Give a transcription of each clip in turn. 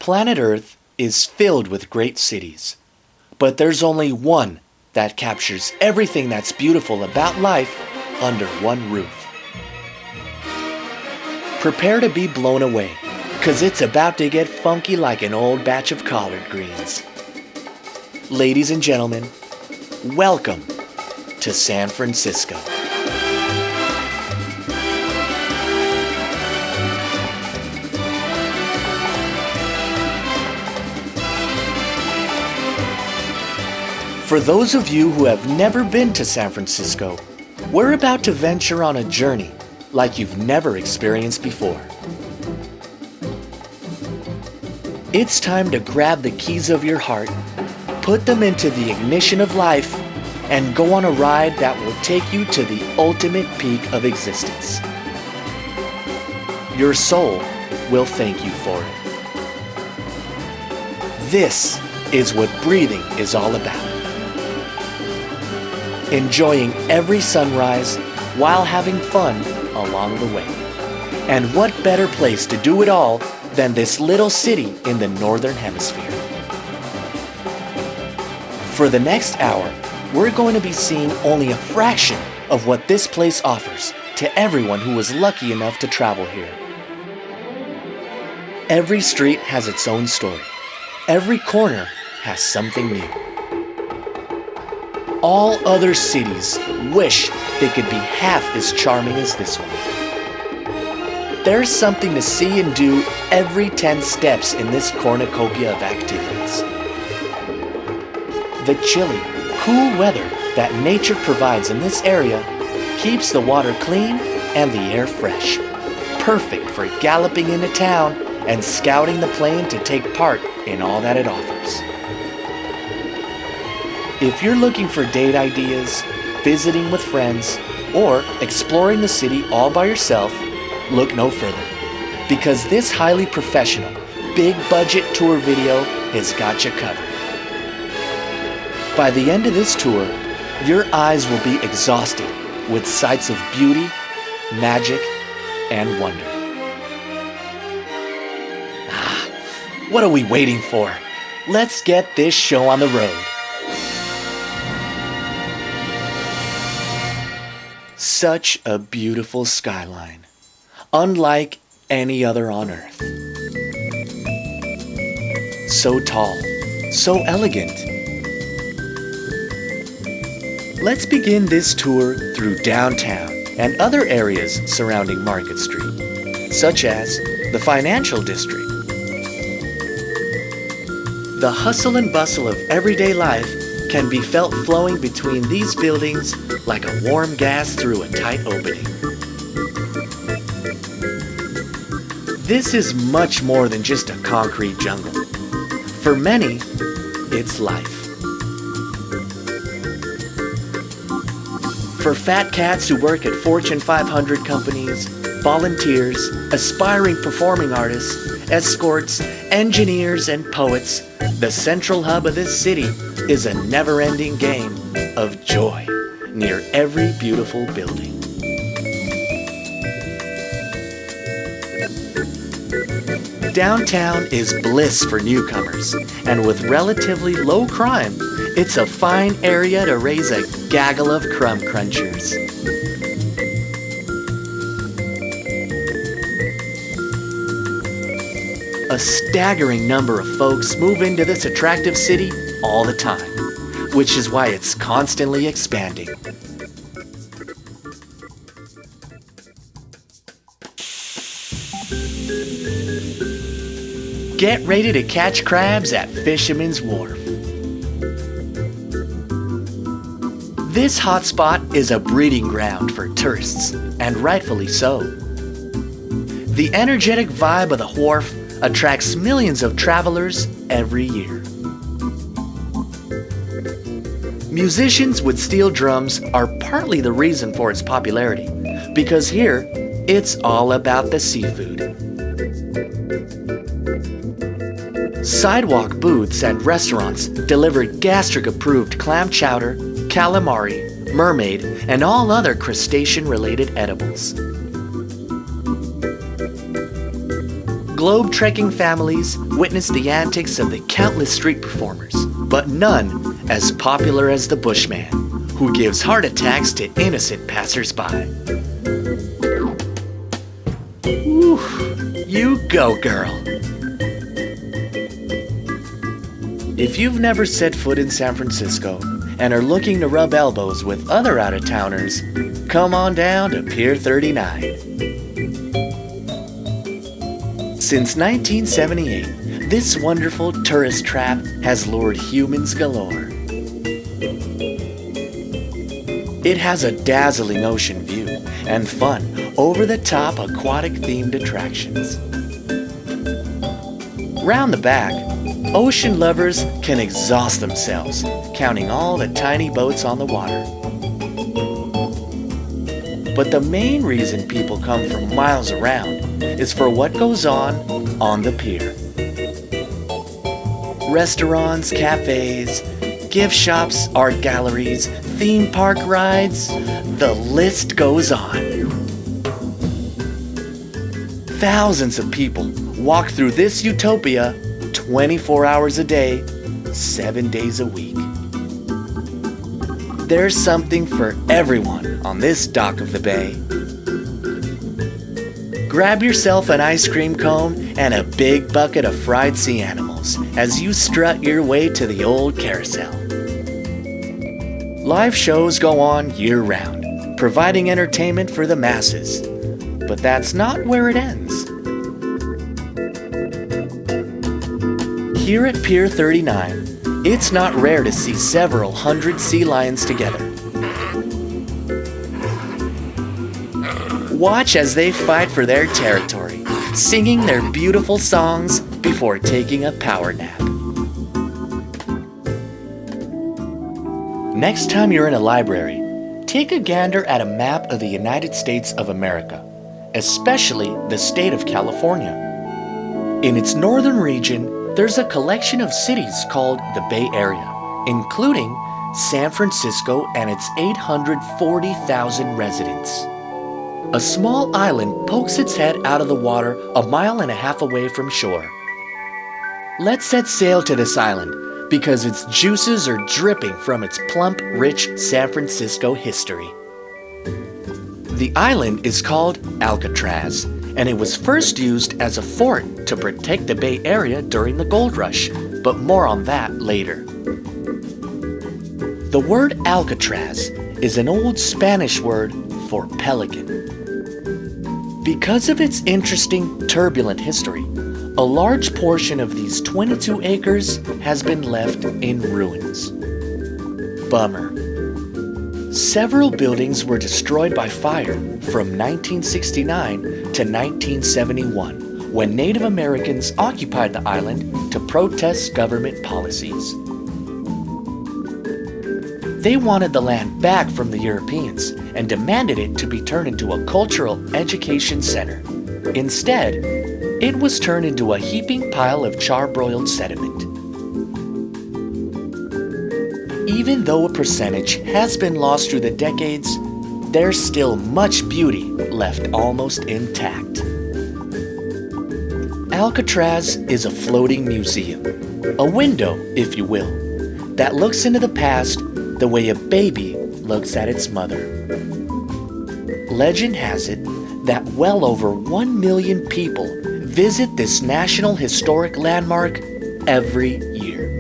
Planet Earth is filled with great cities, but there's only one that captures everything that's beautiful about life under one roof. Prepare to be blown away, 'cause it's about to get funky like an old batch of collard greens. Ladies and gentlemen, welcome to San Francisco. For those of you who have never been to San Francisco, we're about to venture on a journey like you've never experienced before. It's time to grab the keys of your heart, put them into the ignition of life, and go on a ride that will take you to the ultimate peak of existence. Your soul will thank you for it. This is what breathing is all about. Enjoying every sunrise while having fun along the way. And what better place to do it all than this little city in the Northern Hemisphere? For the next hour, we're going to be seeing only a fraction of what this place offers to everyone who was lucky enough to travel here. Every street has its own story. Every corner has something new. All other cities wish they could be half as charming as this one. There's something to see and do every 10 steps in this cornucopia of activities. The chilly, cool weather that nature provides in this area keeps the water clean and the air fresh, perfect for galloping into town and scouting the plain to take part in all that it offers. If you're looking for date ideas, visiting with friends, or exploring the city all by yourself, look no further, because this highly professional, big budget tour video has got you covered. By the end of this tour, your eyes will be exhausted with sights of beauty, magic, and wonder. What are we waiting for? Let's get this show on the road. Such a beautiful skyline, unlike any other on Earth. So tall, so elegant. Let's begin this tour through downtown and other areas surrounding Market Street, such as the Financial District. The hustle and bustle of everyday life can be felt flowing between these buildings like a warm gas through a tight opening. This is much more than just a concrete jungle. For many, it's life. For fat cats who work at Fortune 500 companies, volunteers, aspiring performing artists, escorts, engineers, and poets, the central hub of this city is a never-ending game of joy near every beautiful building. Downtown is bliss for newcomers, and with relatively low crime, it's a fine area to raise a gaggle of crumb crunchers. A staggering number of folks move into this attractive city all the time, which is why it's constantly expanding. Get ready to catch crabs at Fisherman's Wharf. This hotspot is a breeding ground for tourists, and rightfully so. The energetic vibe of the wharf attracts millions of travelers every year. Musicians with steel drums are partly the reason for its popularity, because here, it's all about the seafood. Sidewalk booths and restaurants deliver gastric-approved clam chowder, calamari, mermaid, and all other crustacean-related edibles. globe-trekking families witness the antics of the countless street performers, but none as popular as the Bushman, who gives heart attacks to innocent passersby. Whew, you go, girl. If you've never set foot in San Francisco and are looking to rub elbows with other out-of-towners, come on down to Pier 39. Since 1978, this wonderful tourist trap has lured humans galore. It has a dazzling ocean view and fun, over-the-top aquatic-themed attractions. Round the back, ocean lovers can exhaust themselves, counting all the tiny boats on the water. But the main reason people come from miles around is for what goes on the pier. Restaurants, cafes, gift shops, art galleries, theme park rides, the list goes on. Thousands of people walk through this utopia 24 hours a day, 7 days a week. There's something for everyone on this dock of the bay. Grab yourself an ice cream cone and a big bucket of fried sea animals as you strut your way to the old carousel. Live shows go on year-round, providing entertainment for the masses. But that's not where it ends. Here at Pier 39, it's not rare to see several hundred sea lions together. Watch as they fight for their territory, singing their beautiful songs before taking a power nap. Next time you're in a library, take a gander at a map of the United States of America, especially the state of California. In its northern region, there's a collection of cities called the Bay Area, including San Francisco and its 840,000 residents. A small island pokes its head out of the water 1.5 miles away from shore. Let's set sail to this island because its juices are dripping from its plump, rich San Francisco history. The island is called Alcatraz, and it was first used as a fort to protect the Bay Area during the gold rush, but more on that later. The word Alcatraz is an old Spanish word for pelican. Because of its interesting, turbulent history, a large portion of these 22 acres has been left in ruins. Bummer. Several buildings were destroyed by fire from 1969 to 1971, when Native Americans occupied the island to protest government policies. They wanted the land back from the Europeans and demanded it to be turned into a cultural education center. Instead, it was turned into a heaping pile of charbroiled sediment. Even though a percentage has been lost through the decades, there's still much beauty left almost intact. Alcatraz is a floating museum, a window, if you will, that looks into the past the way a baby looks at its mother. Legend has it that well over 1 million people visit this National Historic Landmark every year.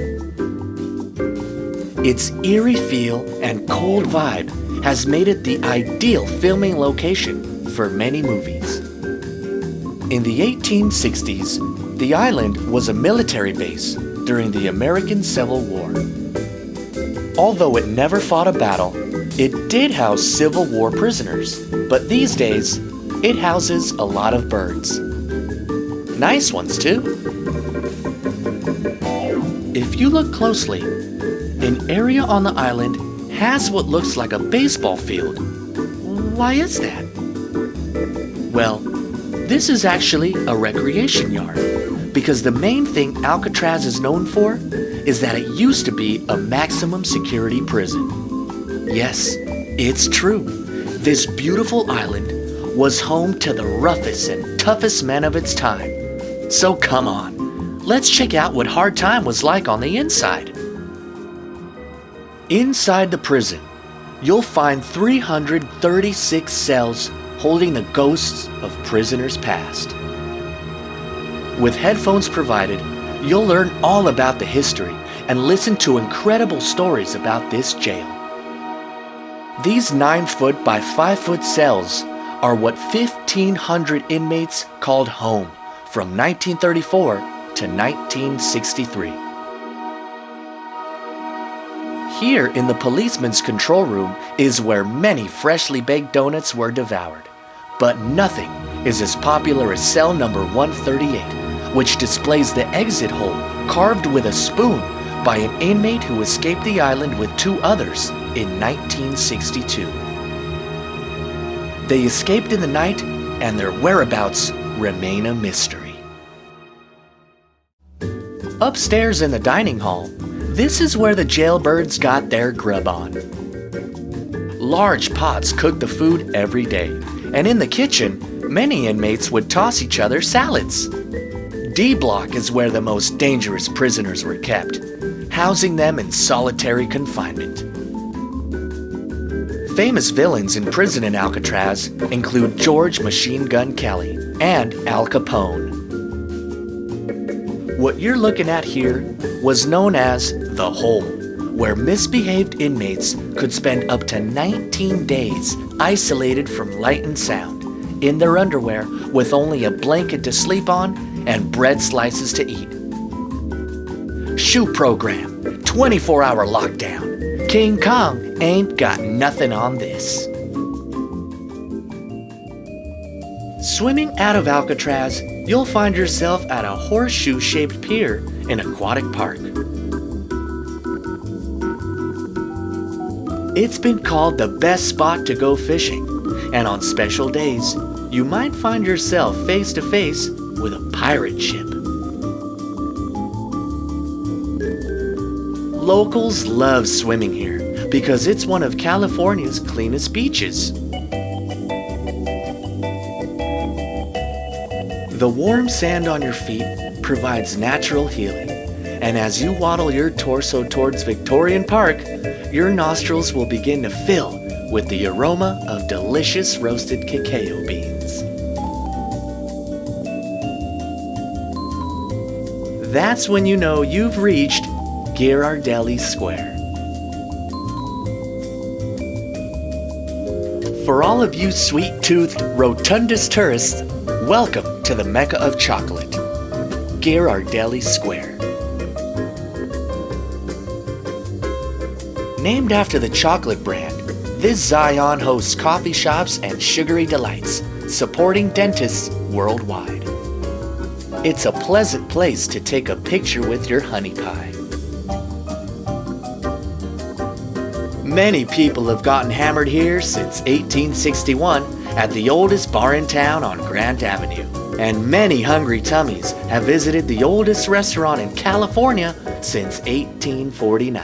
Its eerie feel and cold vibe has made it the ideal filming location for many movies. In the 1860s, the island was a military base during the American Civil War. Although it never fought a battle, it did house Civil War prisoners, but these days, it houses a lot of birds. Nice ones, too. If you look closely, an area on the island has what looks like a baseball field. Why is that? Well, this is actually a recreation yard, because the main thing Alcatraz is known for is that it used to be a maximum security prison. Yes, it's true. This beautiful island was home to the roughest and toughest men of its time. So come on, let's check out what hard time was like on the inside. Inside the prison, you'll find 336 cells holding the ghosts of prisoners past. With headphones provided, you'll learn all about the history and listen to incredible stories about this jail. These 9-foot by 5-foot cells are what 1,500 inmates called home from 1934 to 1963. Here in the policeman's control room is where many freshly baked donuts were devoured. But nothing is as popular as cell number 138, which displays the exit hole carved with a spoon by an inmate who escaped the island with 2 others in 1962. They escaped in the night, and their whereabouts remain a mystery. Upstairs in the dining hall, this is where the jailbirds got their grub on. Large pots cooked the food every day, and in the kitchen, many inmates would toss each other salads. D Block is where the most dangerous prisoners were kept, housing them in solitary confinement. Famous villains in prison in Alcatraz include George Machine Gun Kelly and Al Capone. What you're looking at here was known as the Hole, where misbehaved inmates could spend up to 19 days isolated from light and sound, in their underwear with only a blanket to sleep on and bread slices to eat. Shoe program, 24-hour lockdown. King Kong ain't got nothing on this. Swimming out of Alcatraz, you'll find yourself at a horseshoe-shaped pier in Aquatic Park. It's been called the best spot to go fishing, and on special days, you might find yourself face to face with a pirate ship. Locals love swimming here because it's one of California's cleanest beaches. The warm sand on your feet provides natural healing, and as you waddle your torso towards Victorian Park, your nostrils will begin to fill with the aroma of delicious roasted cacao beans. That's when you know you've reached Ghirardelli Square. For all of you sweet-toothed, rotundous tourists, welcome to the Mecca of chocolate, Ghirardelli Square. Named after the chocolate brand, this Zion hosts coffee shops and sugary delights, supporting dentists worldwide. It's a pleasant place to take a picture with your honey pie. Many people have gotten hammered here since 1861 at the oldest bar in town on Grant Avenue. And many hungry tummies have visited the oldest restaurant in California since 1849.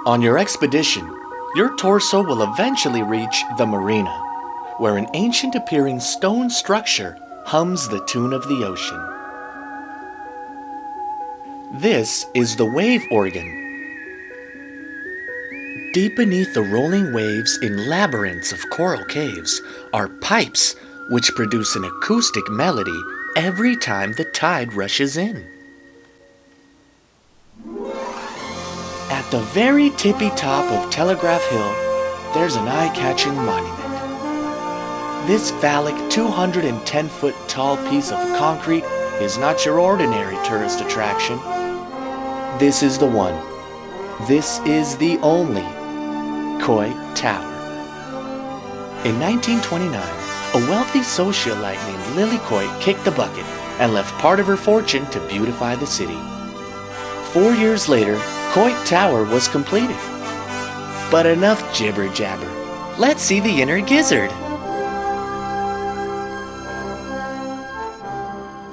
On your expedition, your torso will eventually reach the marina, where an ancient appearing stone structure hums the tune of the ocean. This is the wave organ. Deep beneath the rolling waves in labyrinths of coral caves are pipes which produce an acoustic melody every time the tide rushes in. At the very tippy top of Telegraph Hill, there's an eye-catching monument. This phallic 210-foot tall piece of concrete is not your ordinary tourist attraction. This is the one. This is the only Coit Tower. In 1929, a wealthy socialite named Lily Coit kicked the bucket and left part of her fortune to beautify the city. 4 years later, Coit Tower was completed. But enough jibber-jabber. Let's see the inner gizzard.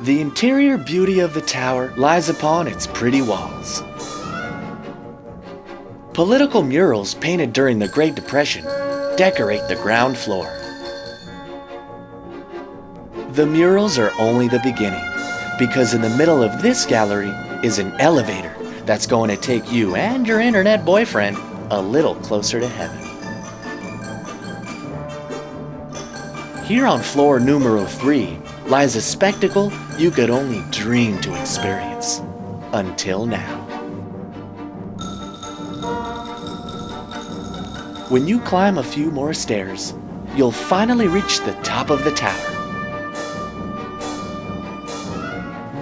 The interior beauty of the tower lies upon its pretty walls. Political murals painted during the Great Depression decorate the ground floor. The murals are only the beginning, because in the middle of this gallery is an elevator that's going to take you and your internet boyfriend a little closer to heaven. Here on floor numero 3 lies a spectacle you could only dream to experience. Until now. When you climb a few more stairs, you'll finally reach the top of the tower.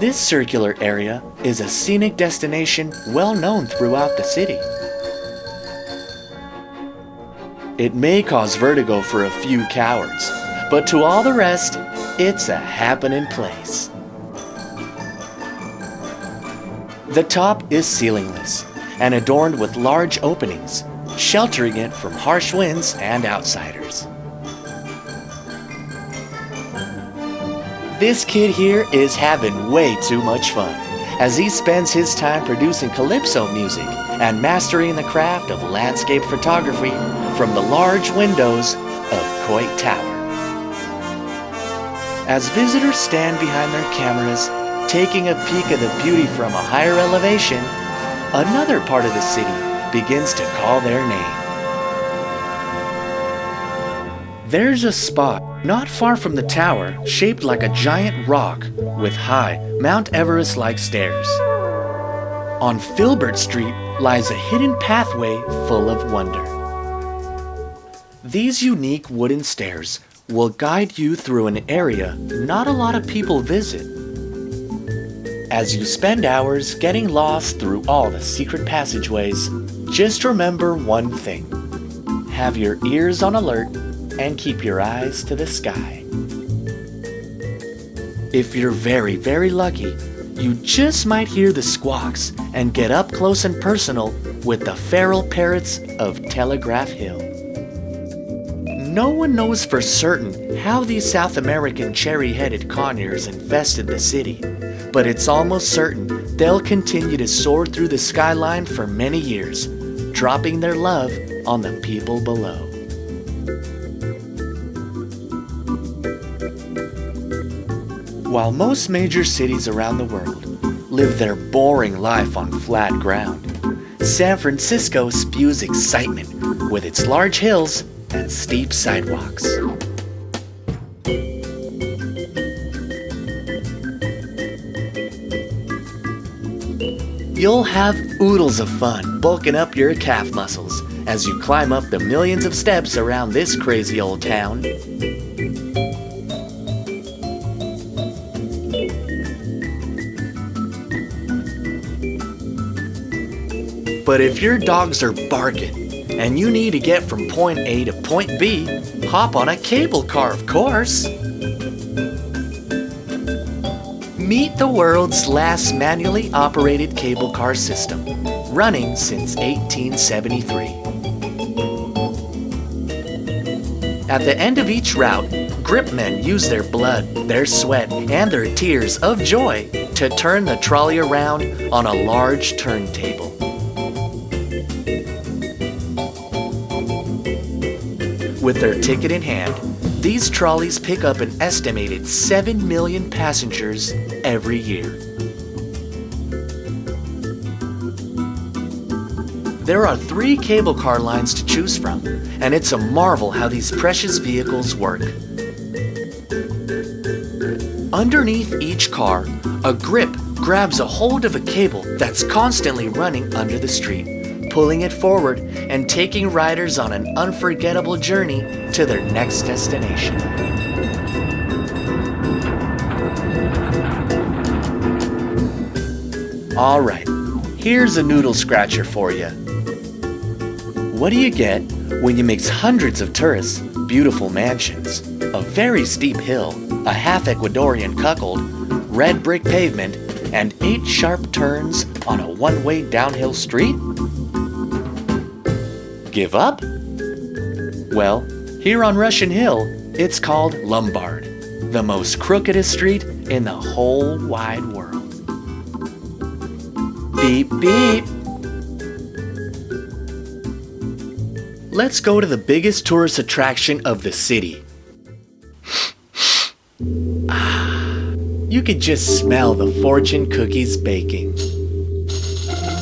This circular area is a scenic destination well known throughout the city. It may cause vertigo for a few cowards, but to all the rest, it's a happening place. The top is ceilingless and adorned with large openings, sheltering it from harsh winds and outsiders. This kid here is having way too much fun as he spends his time producing calypso music and mastering the craft of landscape photography from the large windows of Coit Tower. As visitors stand behind their cameras, taking a peek at the beauty from a higher elevation, another part of the city begins to call their name. There's a spot not far from the tower shaped like a giant rock with high Mount Everest-like stairs. On Filbert Street lies a hidden pathway full of wonder. These unique wooden stairs will guide you through an area not a lot of people visit. As you spend hours getting lost through all the secret passageways, just remember one thing. Have your ears on alert and keep your eyes to the sky. If you're very, very lucky, you just might hear the squawks and get up close and personal with the feral parrots of Telegraph Hill. No one knows for certain how these South American cherry-headed conures infested the city, but it's almost certain they'll continue to soar through the skyline for many years, dropping their love on the people below. While most major cities around the world live their boring life on flat ground, San Francisco spews excitement with its large hills and steep sidewalks. You'll have oodles of fun bulking up your calf muscles as you climb up the millions of steps around this crazy old town. But if your dogs are barking and you need to get from point A to point B, hop on a cable car, of course. Meet the world's last manually operated cable car system, running since 1873. At the end of each route, grip men use their blood, their sweat, and their tears of joy to turn the trolley around on a large turntable. With their ticket in hand, these trolleys pick up an estimated 7 million passengers every year. There are 3 cable car lines to choose from, and it's a marvel how these precious vehicles work. Underneath each car, a grip grabs a hold of a cable that's constantly running under the street, pulling it forward and taking riders on an unforgettable journey to their next destination. All right, here's a noodle scratcher for you. What do you get when you mix hundreds of tourists, beautiful mansions, a very steep hill, a half Ecuadorian cuckold, red brick pavement, and 8 sharp turns on a one-way downhill street? Give up? Well, here on Russian Hill, it's called Lombard, the most crookedest street in the whole wide world. Beep, beep. Let's go to the biggest tourist attraction of the city. You could just smell the fortune cookies baking.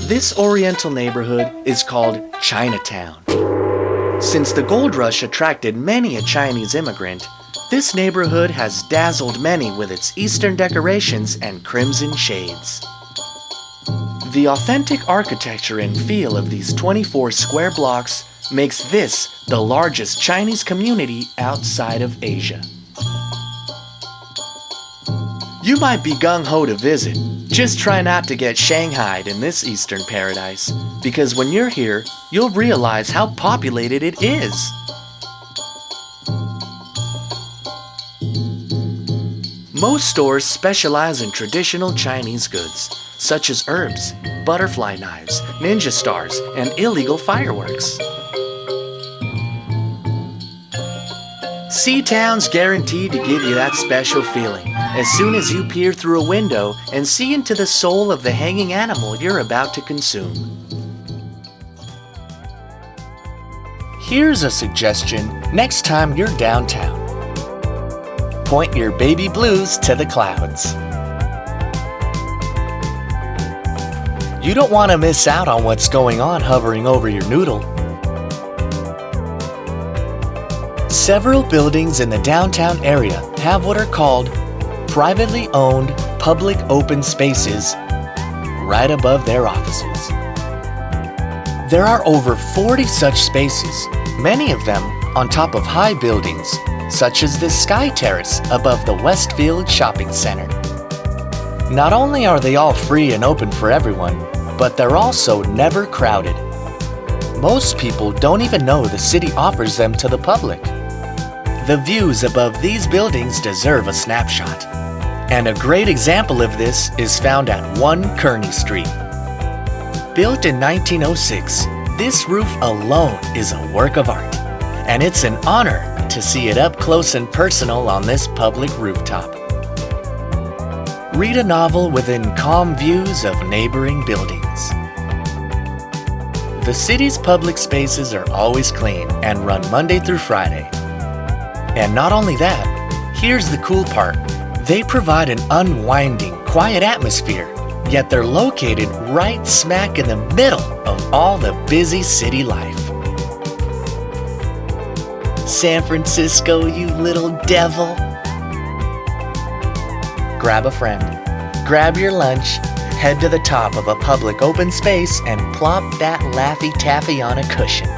This Oriental neighborhood is called Chinatown. Since the gold rush attracted many a Chinese immigrant, this neighborhood has dazzled many with its Eastern decorations and crimson shades. The authentic architecture and feel of these 24 square blocks makes this the largest Chinese community outside of Asia. You might be gung-ho to visit. Just try not to get shanghaied in this Eastern paradise, because when you're here, you'll realize how populated it is. Most stores specialize in traditional Chinese goods, such as herbs, butterfly knives, ninja stars, and illegal fireworks. Seatown's guaranteed to give you that special feeling as soon as you peer through a window and see into the soul of the hanging animal you're about to consume. Here's a suggestion next time you're downtown. Point your baby blues to the clouds. You don't want to miss out on what's going on hovering over your noodle. Several buildings in the downtown area have what are called privately owned public open spaces right above their offices. There are over 40 such spaces, many of them on top of high buildings, such as the Sky Terrace above the Westfield Shopping Center. Not only are they all free and open for everyone, but they're also never crowded. Most people don't even know the city offers them to the public. The views above these buildings deserve a snapshot. And a great example of this is found at 1 Kearny Street. Built in 1906, this roof alone is a work of art, and it's an honor to see it up close and personal on this public rooftop. Read a novel within calm views of neighboring buildings. The city's public spaces are always clean and run Monday through Friday. And not only that, here's the cool part. They provide an unwinding, quiet atmosphere, yet they're located right smack in the middle of all the busy city life. San Francisco, you little devil. Grab a friend, grab your lunch, head to the top of a public open space and plop that Laffy Taffy on a cushion.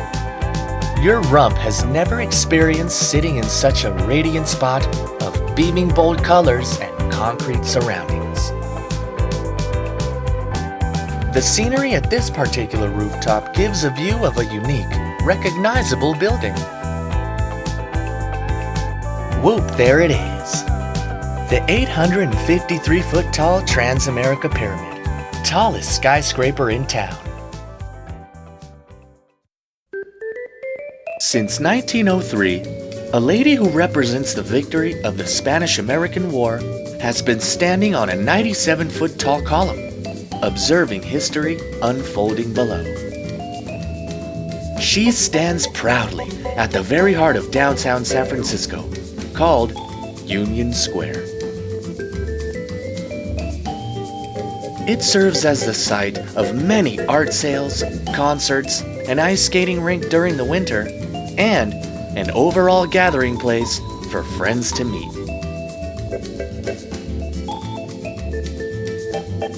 Your rump has never experienced sitting in such a radiant spot of beaming bold colors and concrete surroundings. The scenery at this particular rooftop gives a view of a unique, recognizable building. Whoop, there it is. The 853-foot tall Transamerica Pyramid, tallest skyscraper in town. Since 1903, a lady who represents the victory of the Spanish-American War has been standing on a 97-foot tall column, observing history unfolding below. She stands proudly at the very heart of downtown San Francisco, called Union Square. It serves as the site of many art sales, concerts, an ice skating rink during the winter, and an overall gathering place for friends to meet.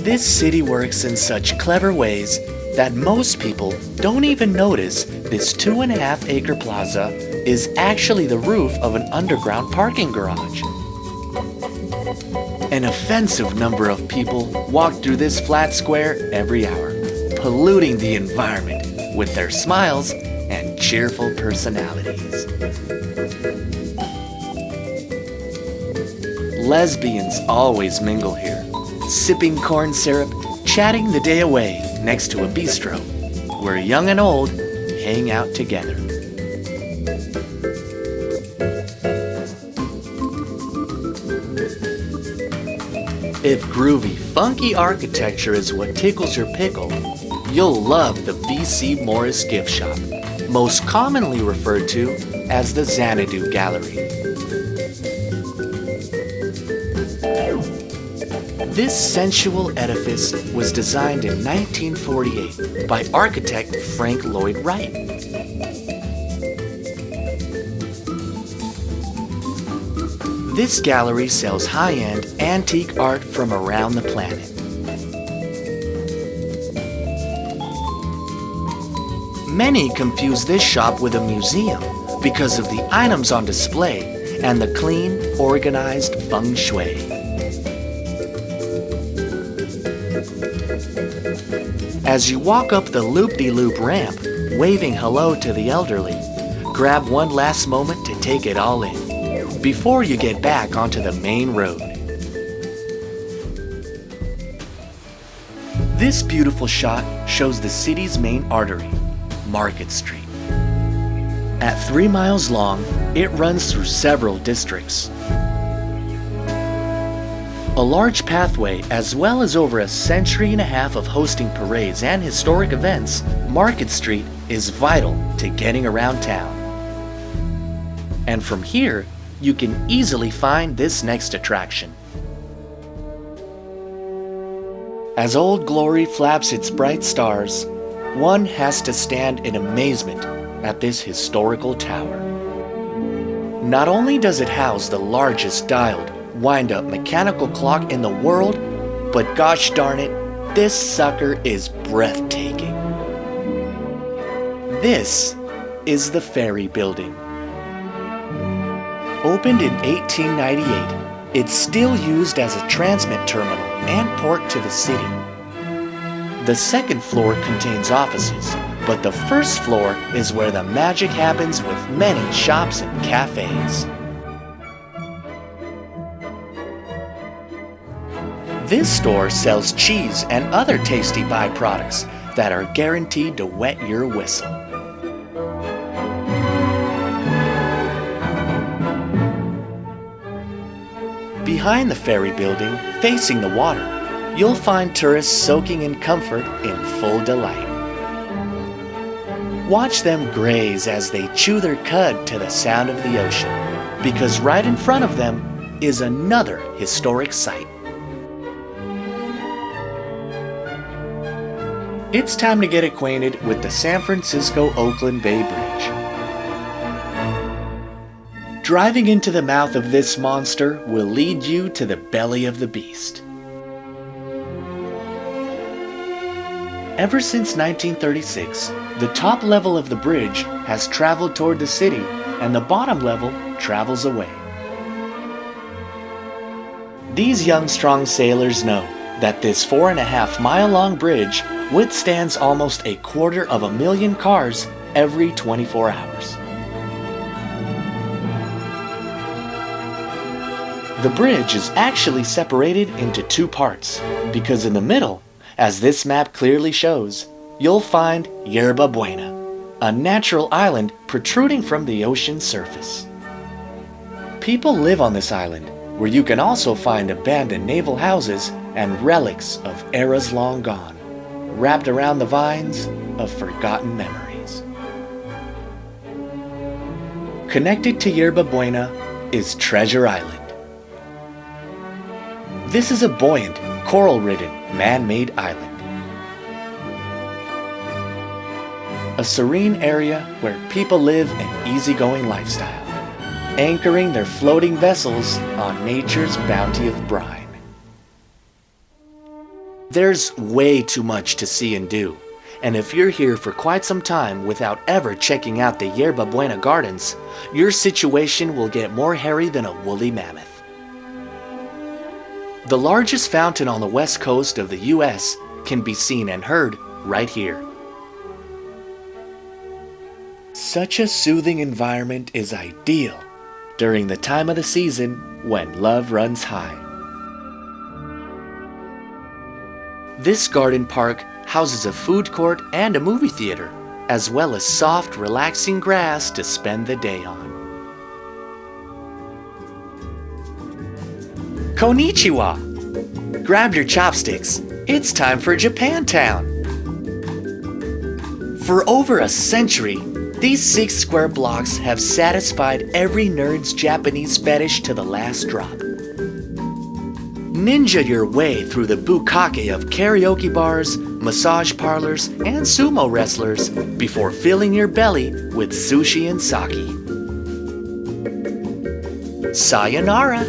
This city works in such clever ways that most people don't even notice this 2.5-acre plaza is actually the roof of an underground parking garage. An offensive number of people walk through this flat square every hour, polluting the environment with their smiles and cheerful personalities. Lesbians always mingle here, sipping corn syrup, chatting the day away next to a bistro, where young and old hang out together. If groovy, funky architecture is what tickles your pickle, you'll love the V.C. Morris Gift Shop, most commonly referred to as the Xanadu Gallery. This sensual edifice was designed in 1948 by architect Frank Lloyd Wright. This gallery sells high-end antique art from around the planet. Many confuse this shop with a museum because of the items on display and the clean, organized feng shui. As you walk up the loop-de-loop ramp, waving hello to the elderly, grab one last moment to take it all in before you get back onto the main road. This beautiful shot shows the city's main artery, Market Street. At 3 miles long, it runs through several districts. A large pathway, as well as over a century and a half of hosting parades and historic events, Market Street is vital to getting around town. And from here, you can easily find this next attraction. As Old Glory flaps its bright stars, one has to stand in amazement at this historical tower. Not only does it house the largest dialed, wind-up mechanical clock in the world, but gosh darn it, this sucker is breathtaking. This is the Ferry Building. Opened in 1898, it's still used as a transmit terminal and port to the city. The second floor contains offices, but the first floor is where the magic happens with many shops and cafes. This store sells cheese and other tasty byproducts that are guaranteed to wet your whistle. Behind the Ferry Building, facing the water, you'll find tourists soaking in comfort in full delight. Watch them graze as they chew their cud to the sound of the ocean, because right in front of them is another historic site. It's time to get acquainted with the San Francisco-Oakland Bay Bridge. Driving into the mouth of this monster will lead you to the belly of the beast. Ever since 1936, the top level of the bridge has traveled toward the city and the bottom level travels away. These young, strong sailors know that this 4.5-mile-long bridge withstands almost 250,000 cars every 24 hours. The bridge is actually separated into 2 parts, because in the middle, as this map clearly shows, you'll find Yerba Buena, a natural island protruding from the ocean's surface. People live on this island, where you can also find abandoned naval houses and relics of eras long gone, wrapped around the vines of forgotten memories. Connected to Yerba Buena is Treasure Island. This is a buoyant, coral-ridden, man-made island. A serene area where people live an easygoing lifestyle, anchoring their floating vessels on nature's bounty of brine. There's way too much to see and do, and if you're here for quite some time without ever checking out the Yerba Buena Gardens, your situation will get more hairy than a woolly mammoth. The largest fountain on the west coast of the US can be seen and heard right here. Such a soothing environment is ideal during the time of the season when love runs high. This garden park houses a food court and a movie theater, as well as soft, relaxing grass to spend the day on. Konnichiwa! Grab your chopsticks. It's time for Japantown. For over a century, these 6 square blocks have satisfied every nerd's Japanese fetish to the last drop. ninja your way through the bukkake of karaoke bars, massage parlors, and sumo wrestlers before filling your belly with sushi and sake. Sayonara!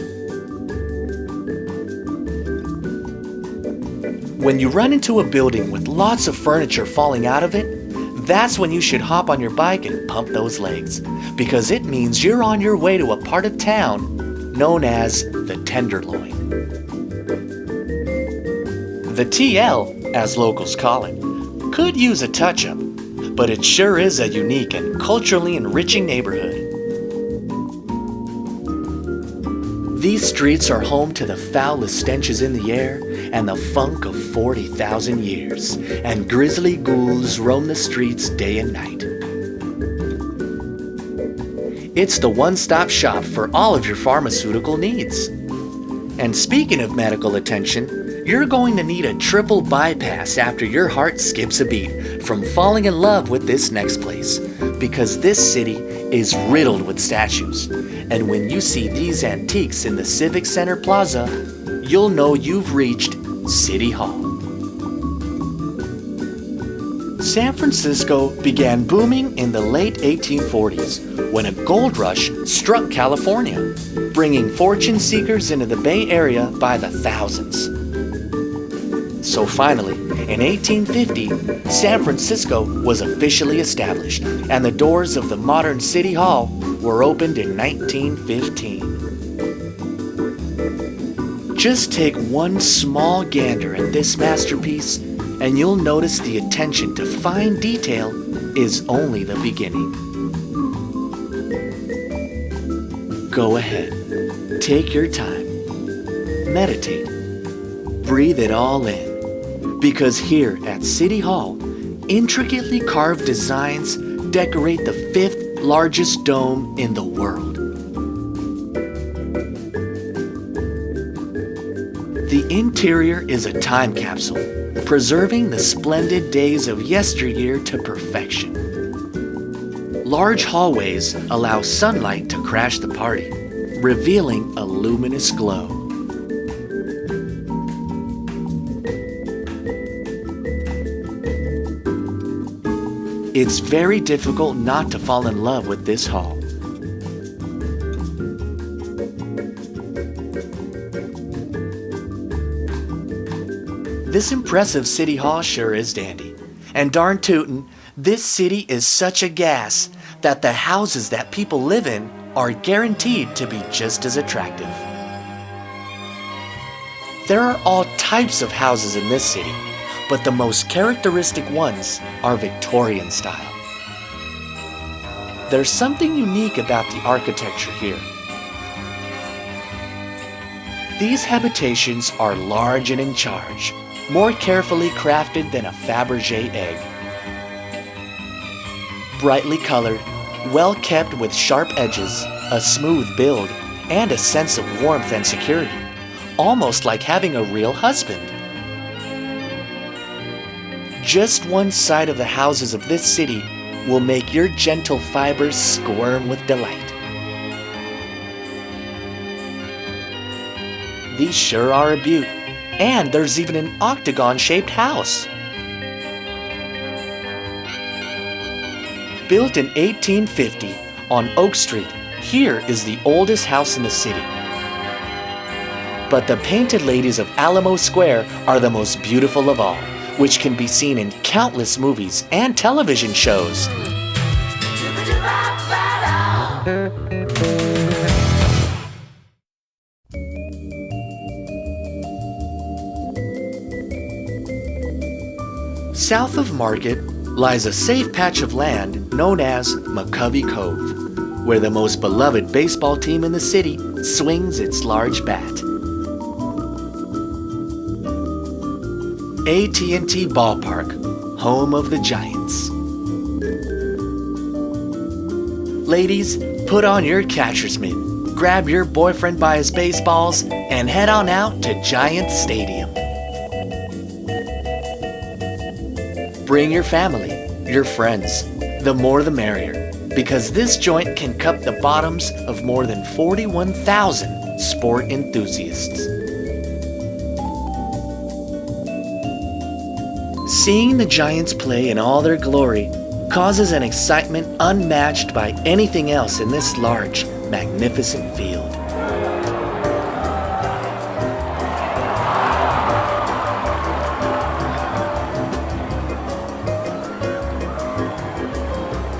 When you run into a building with lots of furniture falling out of it, that's when you should hop on your bike and pump those legs, because it means you're on your way to a part of town known as the Tenderloin. The TL, as locals call it, could use a touch-up, but it sure is a unique and culturally enriching neighborhood. These streets are home to the foulest stenches in the air and the funk of 40,000 years, and grisly ghouls roam the streets day and night. It's the one-stop shop for all of your pharmaceutical needs. And speaking of medical attention, you're going to need a triple bypass after your heart skips a beat from falling in love with this next place, because this city is riddled with statues. And when you see these antiques in the Civic Center Plaza, you'll know you've reached City Hall. San Francisco began booming in the late 1840s when a gold rush struck California, bringing fortune seekers into the Bay Area by the thousands. So finally, in 1850, San Francisco was officially established, and the doors of the modern City Hall were opened in 1915. Just take one small gander at this masterpiece, and you'll notice the attention to fine detail is only the beginning. Go ahead, take your time, meditate, breathe it all in, because here at City Hall, intricately carved designs decorate the fifth largest dome in the world. The interior is a time capsule, preserving the splendid days of yesteryear to perfection. Large hallways allow sunlight to crash the party, revealing a luminous glow. It's very difficult not to fall in love with this hall. This impressive City Hall sure is dandy. And darn tootin', this city is such a gas that the houses that people live in are guaranteed to be just as attractive. There are all types of houses in this city, but the most characteristic ones are Victorian style. There's something unique about the architecture here. These habitations are large and in charge, more carefully crafted than a Fabergé egg. Brightly colored, well kept with sharp edges, a smooth build, and a sense of warmth and security, almost like having a real husband. Just one side of the houses of this city will make your gentle fibers squirm with delight. These sure are a beaut, and there's even an octagon-shaped house. Built in 1850 on Oak Street, here is the oldest house in the city. But the painted ladies of Alamo Square are the most beautiful of all, which can be seen in countless movies and television shows. South of Market lies a safe patch of land known as McCovey Cove, where the most beloved baseball team in the city swings its large bat. AT&T Ballpark, home of the Giants. Ladies, put on your catcher's mitt, grab your boyfriend by his baseballs, and head on out to Giants Stadium. Bring your family, your friends, the more the merrier, because this joint can cup the bottoms of more than 41,000 sport enthusiasts. Seeing the Giants play in all their glory causes an excitement unmatched by anything else in this large, magnificent field.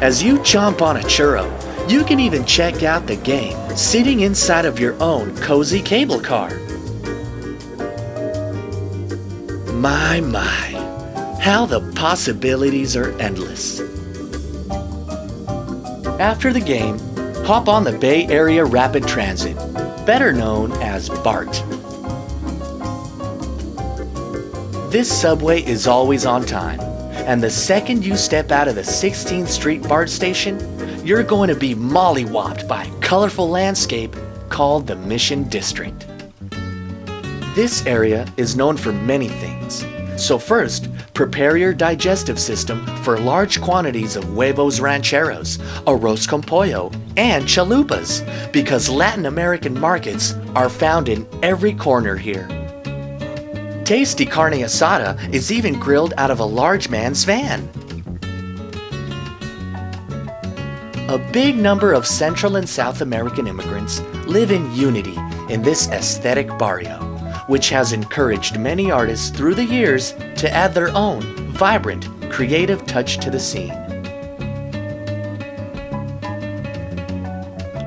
As you chomp on a churro, you can even check out the game sitting inside of your own cozy cable car. My, how the possibilities are endless. After the game, hop on the Bay Area Rapid Transit, better known as BART. This subway is always on time, and the second you step out of the 16th Street BART station, you're going to be mollywopped by a colorful landscape called the Mission District. This area is known for many things. So first, prepare your digestive system for large quantities of huevos rancheros, arroz con pollo, and chalupas, because Latin American markets are found in every corner here. Tasty carne asada is even grilled out of a large man's van. A big number of Central and South American immigrants live in unity in this aesthetic barrio, which has encouraged many artists through the years to add their own vibrant, creative touch to the scene.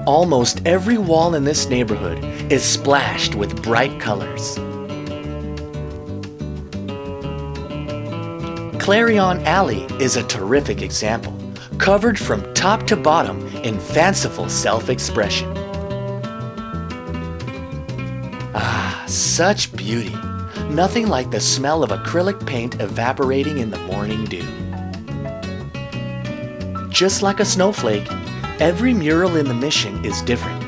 Almost every wall in this neighborhood is splashed with bright colors. Clarion Alley is a terrific example, covered from top to bottom in fanciful self-expression. Ah, such beauty. Nothing like the smell of acrylic paint evaporating in the morning dew. Just like a snowflake, every mural in the Mission is different,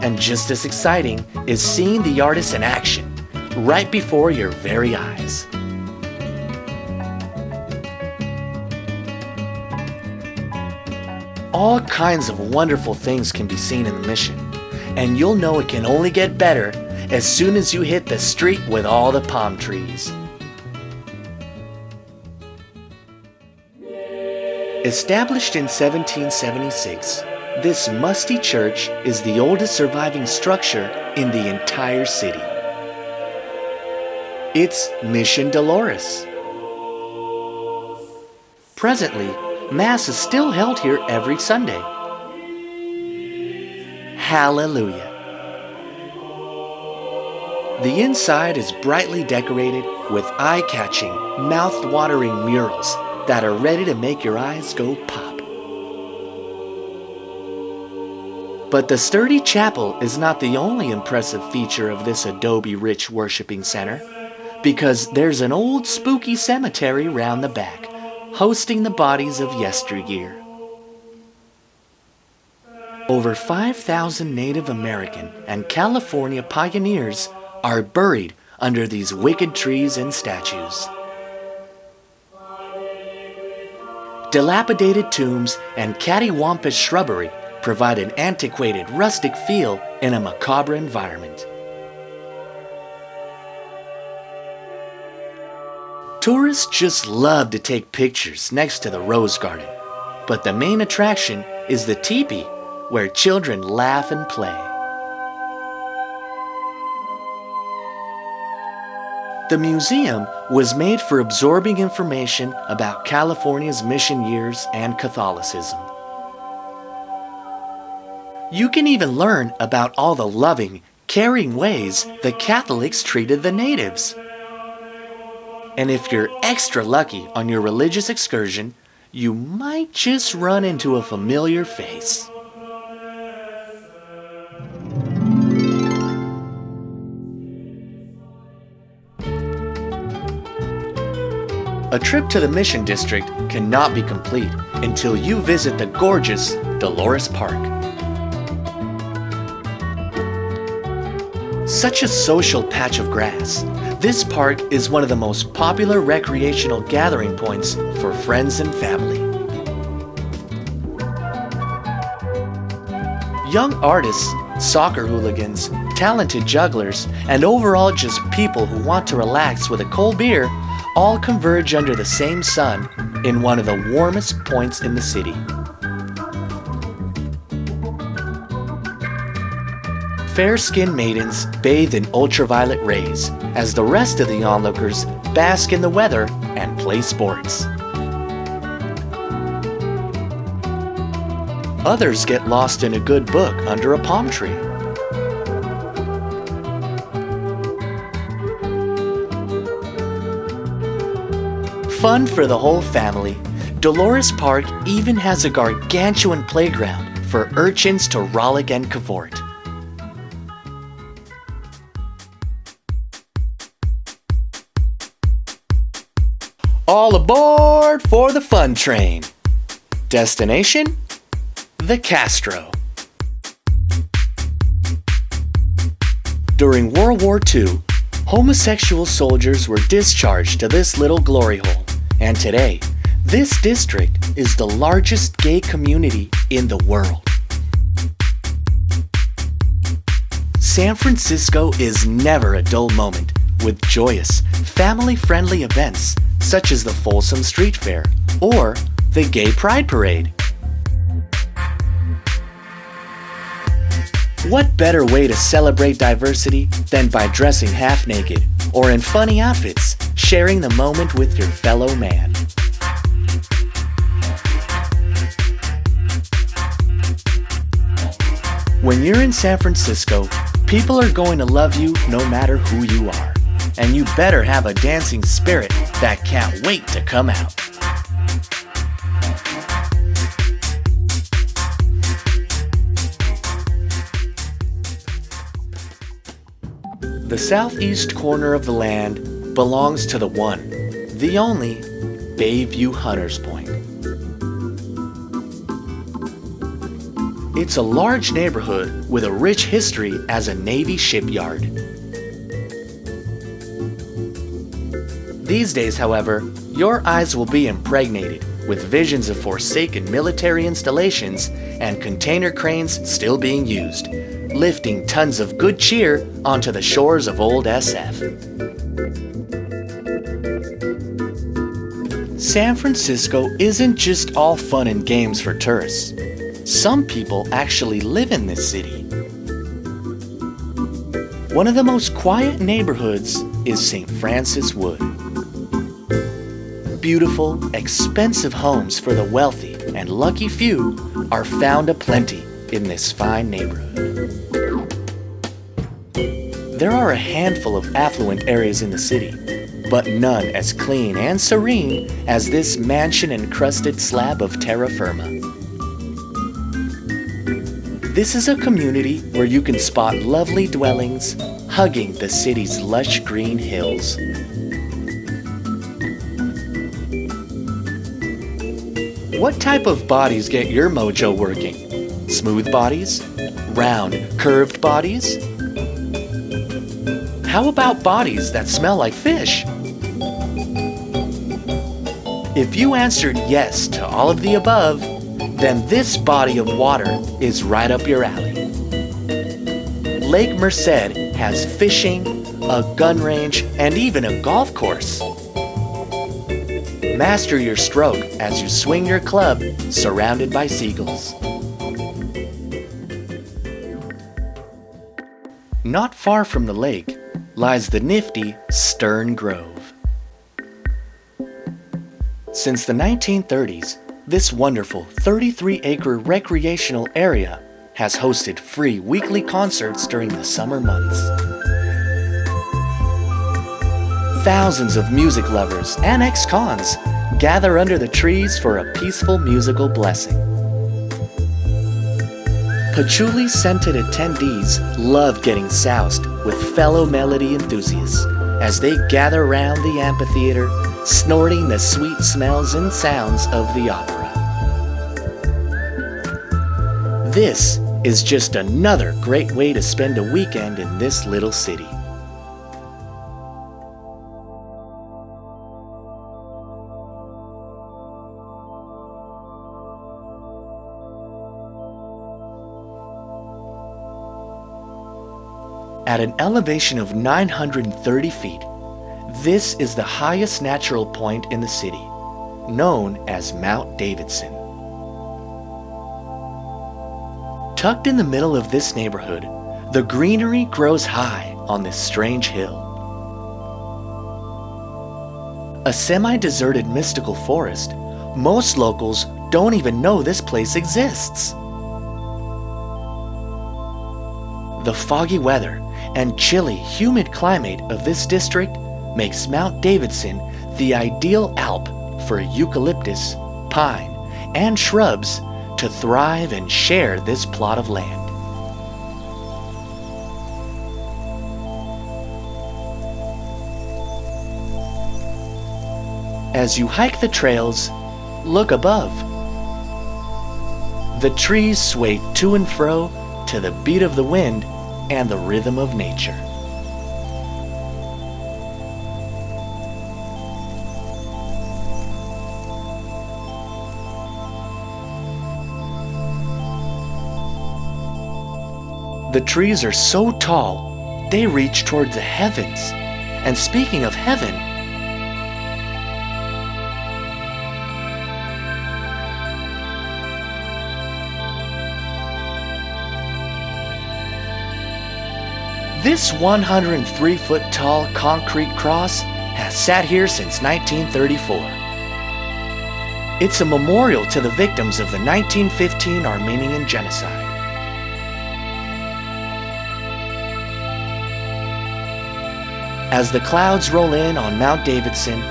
and just as exciting is seeing the artist in action, right before your very eyes. All kinds of wonderful things can be seen in the Mission, and you'll know it can only get better as soon as you hit the street with all the palm trees. Established in 1776, this musty church is the oldest surviving structure in the entire city. It's Mission Dolores. Presently, Mass is still held here every Sunday. Hallelujah. The inside is brightly decorated with eye-catching, mouth-watering murals that are ready to make your eyes go pop. But the sturdy chapel is not the only impressive feature of this adobe-rich worshiping center, because there's an old spooky cemetery round the back, hosting the bodies of yesteryear. Over 5,000 Native American and California pioneers are buried under these wicked trees and statues. Dilapidated tombs and cattywampus shrubbery provide an antiquated, rustic feel in a macabre environment. Tourists just love to take pictures next to the Rose Garden, but the main attraction is the teepee, where children laugh and play. The museum was made for absorbing information about California's mission years and Catholicism. You can even learn about all the loving, caring ways the Catholics treated the natives. And if you're extra lucky on your religious excursion, you might just run into a familiar face. A trip to the Mission District cannot be complete until you visit the gorgeous Dolores Park. Such a social patch of grass, this park is one of the most popular recreational gathering points for friends and family. Young artists, soccer hooligans, talented jugglers, and overall just people who want to relax with a cold beer all converge under the same sun in one of the warmest points in the city. Fair-skinned maidens bathe in ultraviolet rays as the rest of the onlookers bask in the weather and play sports. Others get lost in a good book under a palm tree. Fun for the whole family, Dolores Park even has a gargantuan playground for urchins to rollick and cavort. All aboard for the fun train! Destination? The Castro. During World War II, homosexual soldiers were discharged to this little glory hole, and today, this district is the largest gay community in the world. San Francisco is never a dull moment, with joyous, family-friendly events such as the Folsom Street Fair or the Gay Pride Parade. What better way to celebrate diversity than by dressing half naked or in funny outfits, sharing the moment with your fellow man? When you're in San Francisco, people are going to love you no matter who you are. And you better have a dancing spirit that can't wait to come out. The southeast corner of the land belongs to the one, the only, Bayview Hunters Point. It's a large neighborhood with a rich history as a Navy shipyard. These days, however, your eyes will be impregnated with visions of forsaken military installations and container cranes still being used, lifting tons of good cheer onto the shores of old SF. San Francisco isn't just all fun and games for tourists. Some people actually live in this city. One of the most quiet neighborhoods is St. Francis Wood. Beautiful, expensive homes for the wealthy and lucky few are found aplenty in this fine neighborhood. There are a handful of affluent areas in the city, but none as clean and serene as this mansion-encrusted slab of terra firma. This is a community where you can spot lovely dwellings hugging the city's lush green hills. What type of bodies get your mojo working? Smooth bodies? Round, curved bodies? How about bodies that smell like fish? If you answered yes to all of the above, then this body of water is right up your alley. Lake Merced has fishing, a gun range, and even a golf course. Master your stroke as you swing your club surrounded by seagulls. Not far from the lake lies the nifty Stern Grove. Since the 1930s, this wonderful 33-acre recreational area has hosted free weekly concerts during the summer months. Thousands of music lovers and ex-cons gather under the trees for a peaceful musical blessing. Patchouli-scented attendees love getting soused with fellow melody enthusiasts as they gather around the amphitheater, snorting the sweet smells and sounds of the opera. This is just another great way to spend a weekend in this little city. At an elevation of 930 feet, This is the highest natural point in the city, known as Mount Davidson. Tucked in the middle of this neighborhood, the greenery grows high on this strange hill. A semi-deserted mystical forest, most locals don't even know this place exists. The foggy weather and chilly, humid climate of this district makes Mount Davidson the ideal alp for eucalyptus, pine, and shrubs to thrive and share this plot of land. As you hike the trails, look above. The trees sway to and fro to the beat of the wind and the rhythm of nature. The trees are so tall, they reach towards the heavens. And speaking of heaven, this 103-foot tall concrete cross has sat here since 1934. It's a memorial to the victims of the 1915 Armenian genocide. As the clouds roll in on Mount Davidson,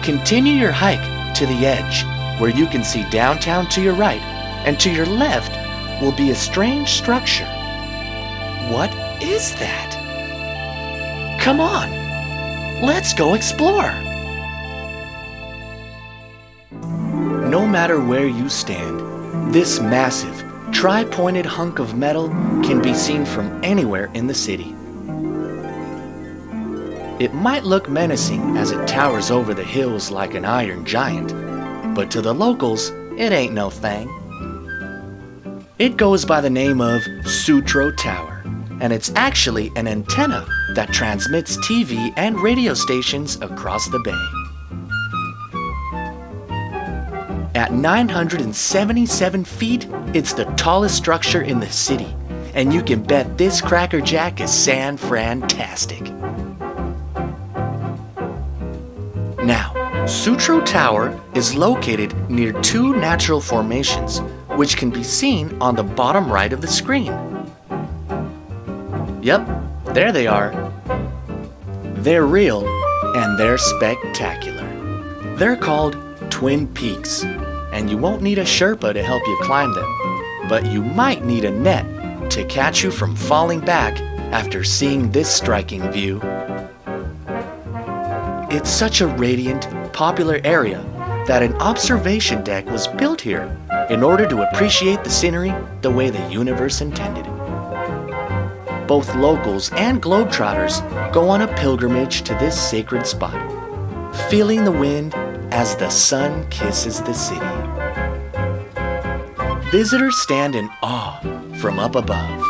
continue your hike to the edge, where you can see downtown to your right, and to your left will be a strange structure. What is that? Come on, let's go explore. No matter where you stand, this massive, tri-pointed hunk of metal can be seen from anywhere in the city. It might look menacing as it towers over the hills like an iron giant, but to the locals, it ain't no thing. It goes by the name of Sutro Tower, and it's actually an antenna that transmits TV and radio stations across the bay. At 977 feet, it's the tallest structure in the city, and you can bet this crackerjack is San-Fran-tastic. Now, Sutro Tower is located near two natural formations, which can be seen on the bottom right of the screen. Yep, there they are. They're real, and they're spectacular. They're called Twin Peaks, and you won't need a Sherpa to help you climb them, but you might need a net to catch you from falling back after seeing this striking view. It's such a radiant, popular area that an observation deck was built here in order to appreciate the scenery the way the universe intended. Both locals and globetrotters go on a pilgrimage to this sacred spot, feeling the wind as the sun kisses the city. Visitors stand in awe from up above,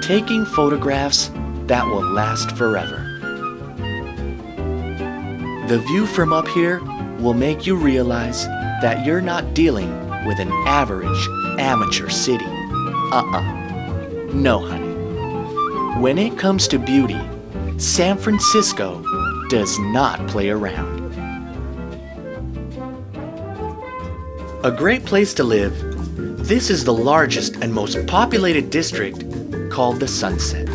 taking photographs that will last forever. The view from up here will make you realize that you're not dealing with an average amateur city. No, honey. When it comes to beauty, San Francisco does not play around. A great place to live, this is the largest and most populated district called the Sunset.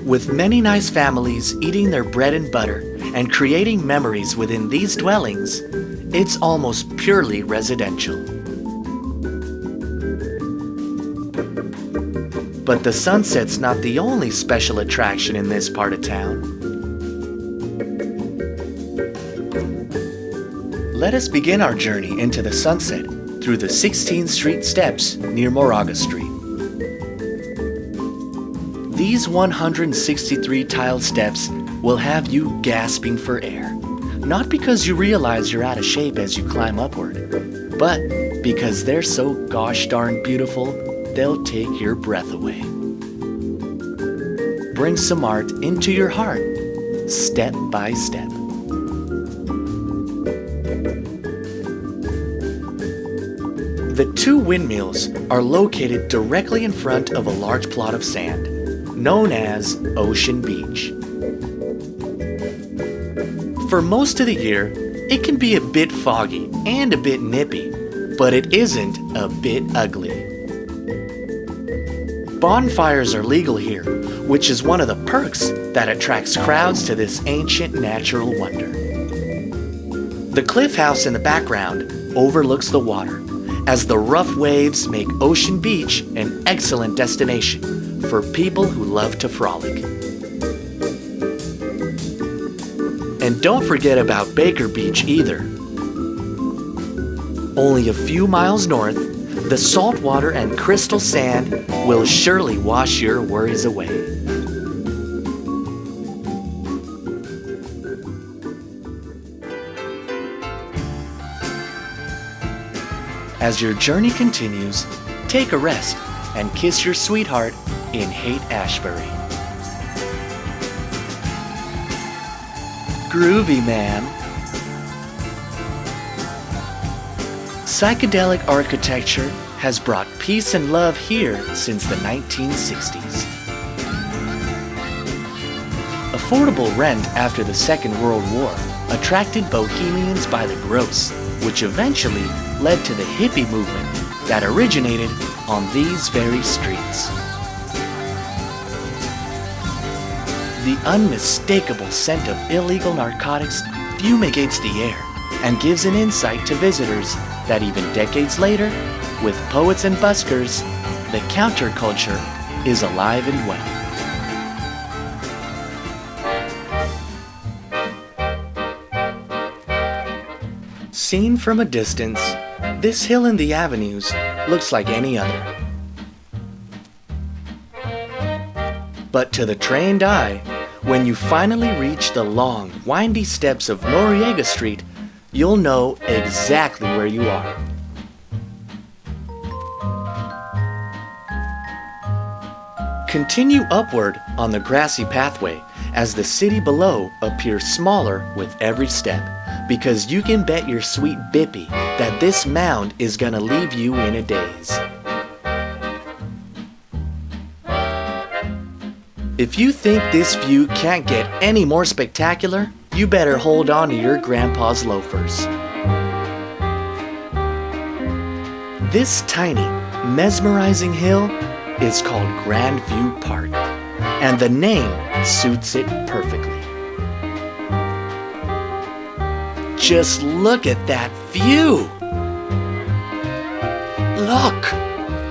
With many nice families eating their bread and butter and creating memories within these dwellings, it's almost purely residential. But the Sunset's not the only special attraction in this part of town. Let us begin our journey into the Sunset through the 16th Street steps near Moraga Street. These 163 tiled steps will have you gasping for air, not because you realize you're out of shape as you climb upward, but because they're so gosh darn beautiful, they'll take your breath away. bring some art into your heart, step by step. The two windmills are located directly in front of a large plot of sand, known as Ocean Beach. For most of the year, it can be a bit foggy and a bit nippy, but it isn't a bit ugly. Bonfires are legal here, which is one of the perks that attracts crowds to this ancient natural wonder. The cliff house in the background overlooks the water, as the rough waves make Ocean Beach an excellent destination for people who love to frolic. And don't forget about Baker Beach either. Only a few miles north, the salt water and crystal sand will surely wash your worries away. As your journey continues, take a rest and kiss your sweetheart in Haight-Ashbury. Groovy, man. Psychedelic architecture has brought peace and love here since the 1960s. Affordable rent after the Second World War attracted bohemians by the gross, which eventually led to the hippie movement that originated on these very streets. The unmistakable scent of illegal narcotics fumigates the air and gives an insight to visitors that even decades later, with poets and buskers, the counterculture is alive and well. Seen from a distance, this hill in the avenues looks like any other. But to the trained eye, when you finally reach the long, windy steps of Noriega Street, you'll know exactly where you are. Continue upward on the grassy pathway as the city below appears smaller with every step, because you can bet your sweet bippy that this mound is gonna leave you in a daze. If you think this view can't get any more spectacular, you better hold on to your grandpa's loafers. This tiny, mesmerizing hill is called Grandview Park, and the name suits it perfectly. Just look at that view!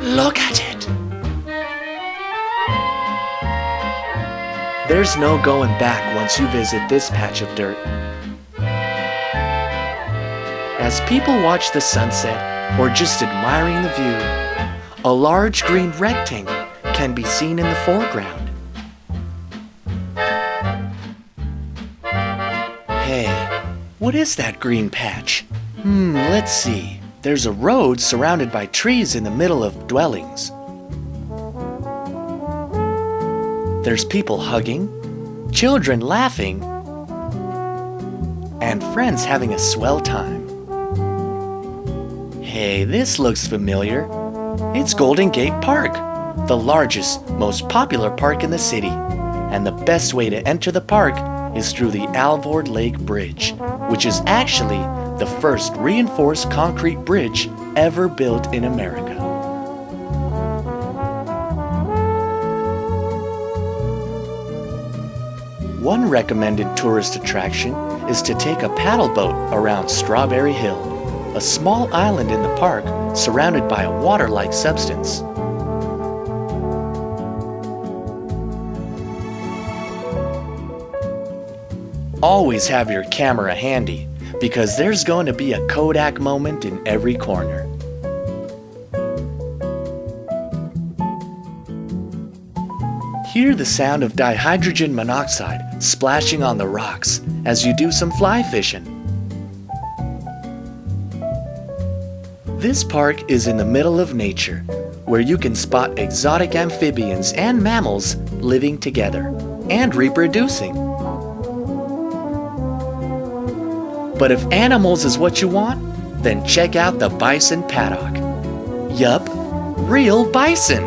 Look at it! There's no going back once you visit this patch of dirt. As people watch the sunset or just admiring the view, a large green rectangle can be seen in the foreground. Hey, what is that green patch? Let's see. There's a road surrounded by trees in the middle of dwellings. There's people hugging, children laughing, and friends having a swell time. Hey, this looks familiar. It's Golden Gate Park, the largest, most popular park in the city, and the best way to enter the park is through the Alvord Lake Bridge, which is actually the first reinforced concrete bridge ever built in America. One recommended tourist attraction is to take a paddle boat around Strawberry Hill, a small island in the park surrounded by a water-like substance. Always have your camera handy, because there's going to be a Kodak moment in every corner. Hear the sound of dihydrogen monoxide splashing on the rocks as you do some fly fishing. This park is in the middle of nature, where you can spot exotic amphibians and mammals living together and reproducing. But if animals is what you want, then check out the bison paddock. Yup, real bison!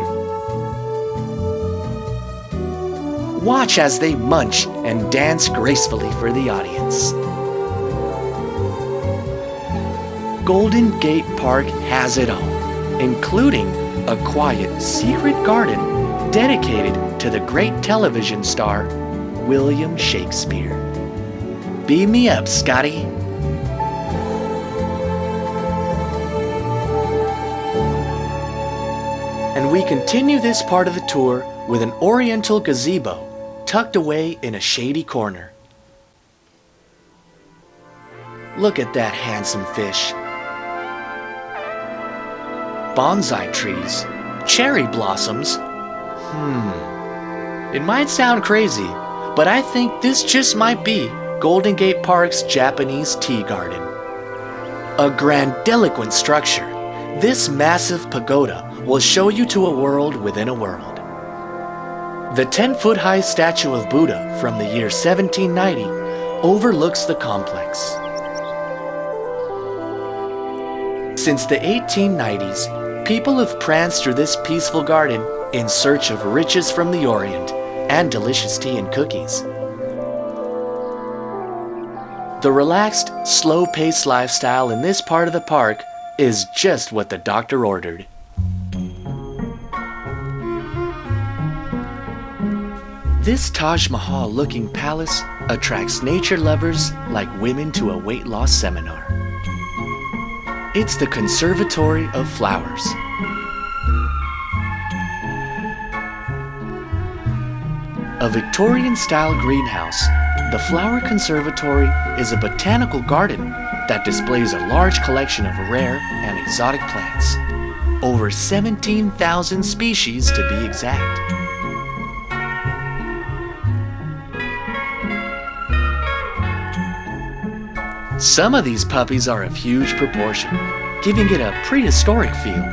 Watch as they munch and dance gracefully for the audience. Golden Gate Park has it all, including a quiet, secret garden dedicated to the great television star, William Shakespeare. Beam me up, Scotty. And we continue this part of the tour with an oriental gazebo tucked away in a shady corner. Look at that handsome fish. Bonsai trees, cherry blossoms. It might sound crazy, but I think this just might be Golden Gate Park's Japanese tea garden. A grandiloquent structure, this massive pagoda will show you to a world within a world. The 10-foot-high statue of Buddha from the year 1790 overlooks the complex. Since the 1890s, people have pranced through this peaceful garden in search of riches from the Orient and delicious tea and cookies. The relaxed, slow-paced lifestyle in this part of the park is just what the doctor ordered. This Taj Mahal-looking palace attracts nature lovers like women to a weight loss seminar. It's the Conservatory of Flowers. A Victorian-style greenhouse, the Flower Conservatory is a botanical garden that displays a large collection of rare and exotic plants. Over 17,000 species to be exact. Some of these puppies are of huge proportion, giving it a prehistoric feel.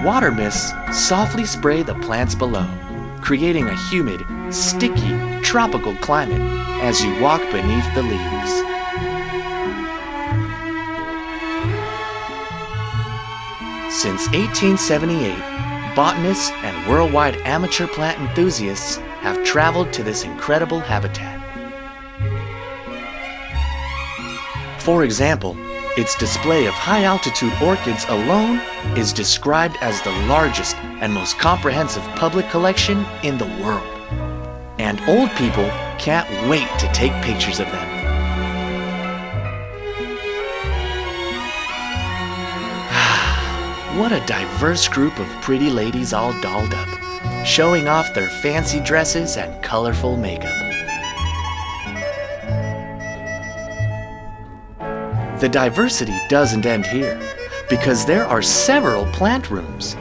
Water mists softly spray the plants below, creating a humid, sticky, tropical climate as you walk beneath the leaves. Since 1878, botanists and worldwide amateur plant enthusiasts have traveled to this incredible habitat. For example, its display of high-altitude orchids alone is described as the largest and most comprehensive public collection in the world. And old people can't wait to take pictures of them. What a diverse group of pretty ladies all dolled up, showing off their fancy dresses and colorful makeup. The diversity doesn't end here, because there are several plant rooms.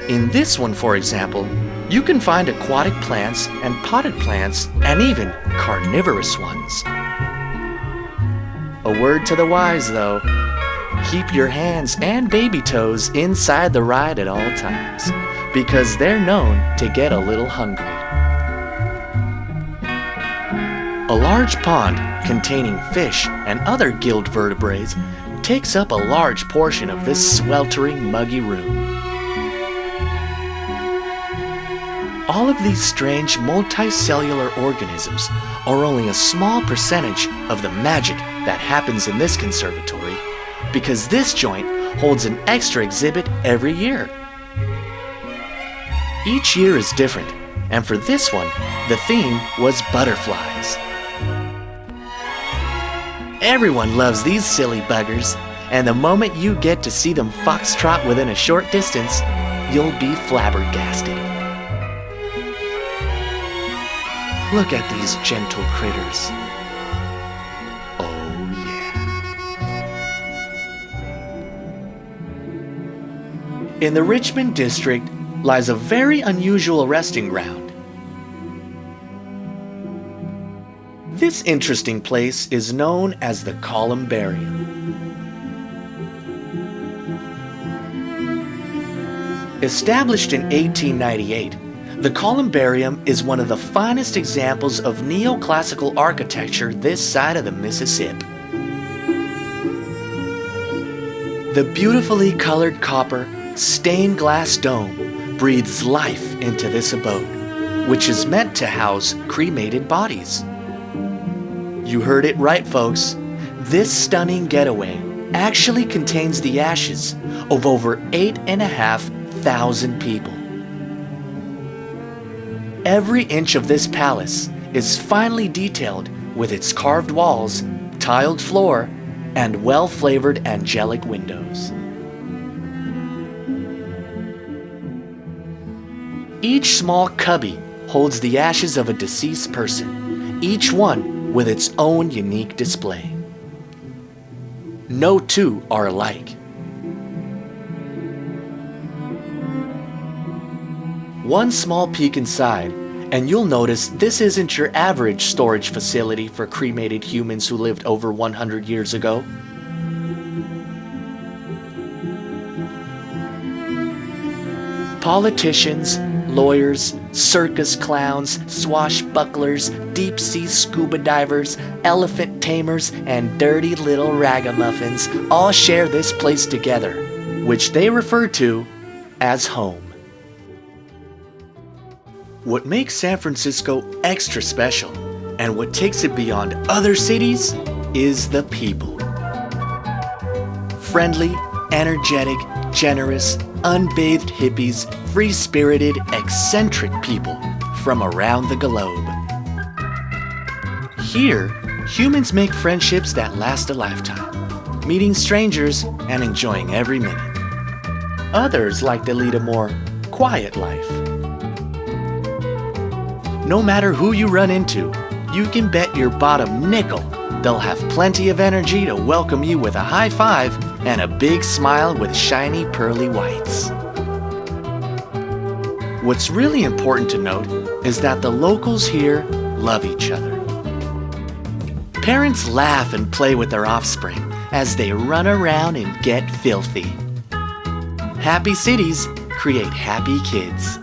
In this one, for example, you can find aquatic plants and potted plants and even carnivorous ones. A word to the wise, though. Keep your hands and baby toes inside the ride at all times, because they're known to get a little hungry. A large pond containing fish and other gilled vertebrates takes up a large portion of this sweltering, muggy room. All of these strange multicellular organisms are only a small percentage of the magic that happens in this conservatory, because this joint holds an extra exhibit every year. Each year is different, and for this one, the theme was butterflies. Everyone loves these silly buggers, and the moment you get to see them foxtrot within a short distance, you'll be flabbergasted. Look at these gentle critters. In the Richmond district lies a very unusual resting ground. This interesting place is known as the Columbarium. Established in 1898, the Columbarium is one of the finest examples of neoclassical architecture this side of the Mississippi. The beautifully colored copper, stained glass dome breathes life into this abode, which is meant to house cremated bodies. You heard it right, folks. This stunning getaway actually contains the ashes of over 8,500 people. Every inch of this palace is finely detailed with its carved walls, tiled floor, and well-flavored angelic windows. Each small cubby holds the ashes of a deceased person, each one with its own unique display. No two are alike. One small peek inside, and you'll notice this isn't your average storage facility for cremated humans who lived over 100 years ago. Politicians, lawyers, circus clowns, swashbucklers, deep-sea scuba divers, elephant tamers, and dirty little ragamuffins all share this place together, which they refer to as home. What makes San Francisco extra special, and what takes it beyond other cities, is the people. Friendly, energetic, generous, unbathed hippies, free-spirited, eccentric people from around the globe. Here, humans make friendships that last a lifetime, meeting strangers and enjoying every minute. Others like to lead a more quiet life. No matter who you run into, you can bet your bottom nickel they'll have plenty of energy to welcome you with a high five and a big smile with shiny pearly whites. What's really important to note is that the locals here love each other. Parents laugh and play with their offspring as they run around and get filthy. Happy cities create happy kids.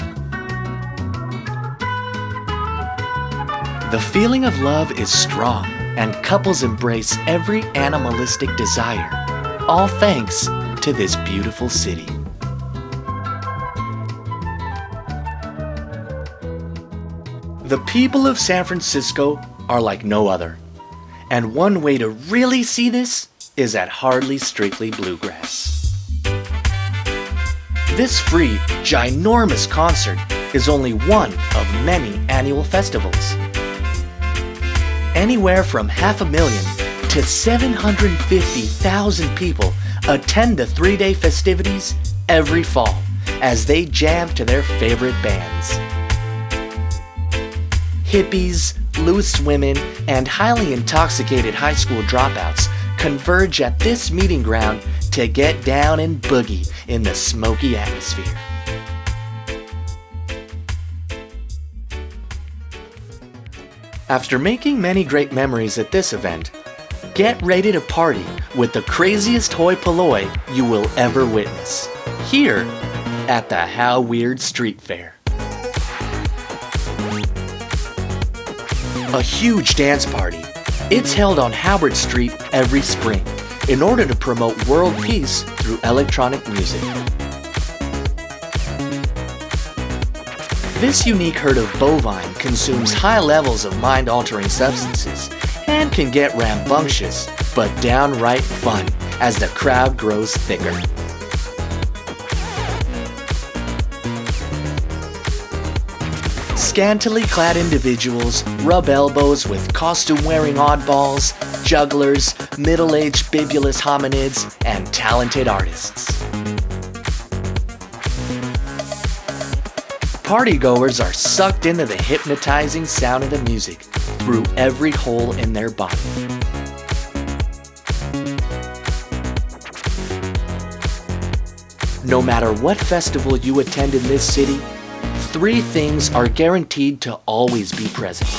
The feeling of love is strong, and couples embrace every animalistic desire, all thanks to this beautiful city. The people of San Francisco are like no other, and one way to really see this is at Hardly Strictly Bluegrass. This free, ginormous concert is only one of many annual festivals. Anywhere from 500,000 to 750,000 people attend the 3-day festivities every fall as they jam to their favorite bands. Hippies, loose women, and highly intoxicated high school dropouts converge at this meeting ground to get down and boogie in the smoky atmosphere. After making many great memories at this event, get ready to party with the craziest hoi polloi you will ever witness, here at the How Weird Street Fair. A huge dance party. It's held on Howard Street every spring in order to promote world peace through electronic music. This unique herd of bovine consumes high levels of mind-altering substances and can get rambunctious but downright fun as the crowd grows thicker. Scantily clad individuals rub elbows with costume-wearing oddballs, jugglers, middle-aged bibulous hominids, and talented artists. Partygoers are sucked into the hypnotizing sound of the music through every hole in their body. No matter what festival you attend in this city, 3 things are guaranteed to always be present: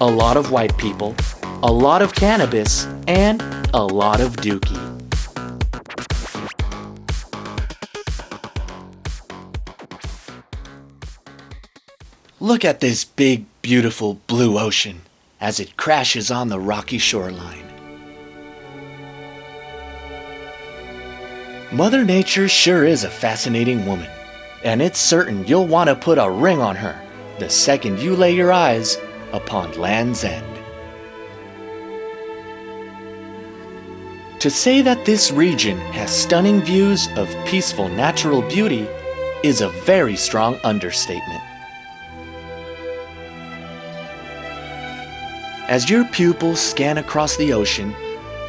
a lot of white people, a lot of cannabis, and a lot of dookie. Look at this big, beautiful blue ocean as it crashes on the rocky shoreline. Mother Nature sure is a fascinating woman, and it's certain you'll want to put a ring on her the second you lay your eyes upon Land's End. To say that this region has stunning views of peaceful natural beauty is a very strong understatement. As your pupils scan across the ocean,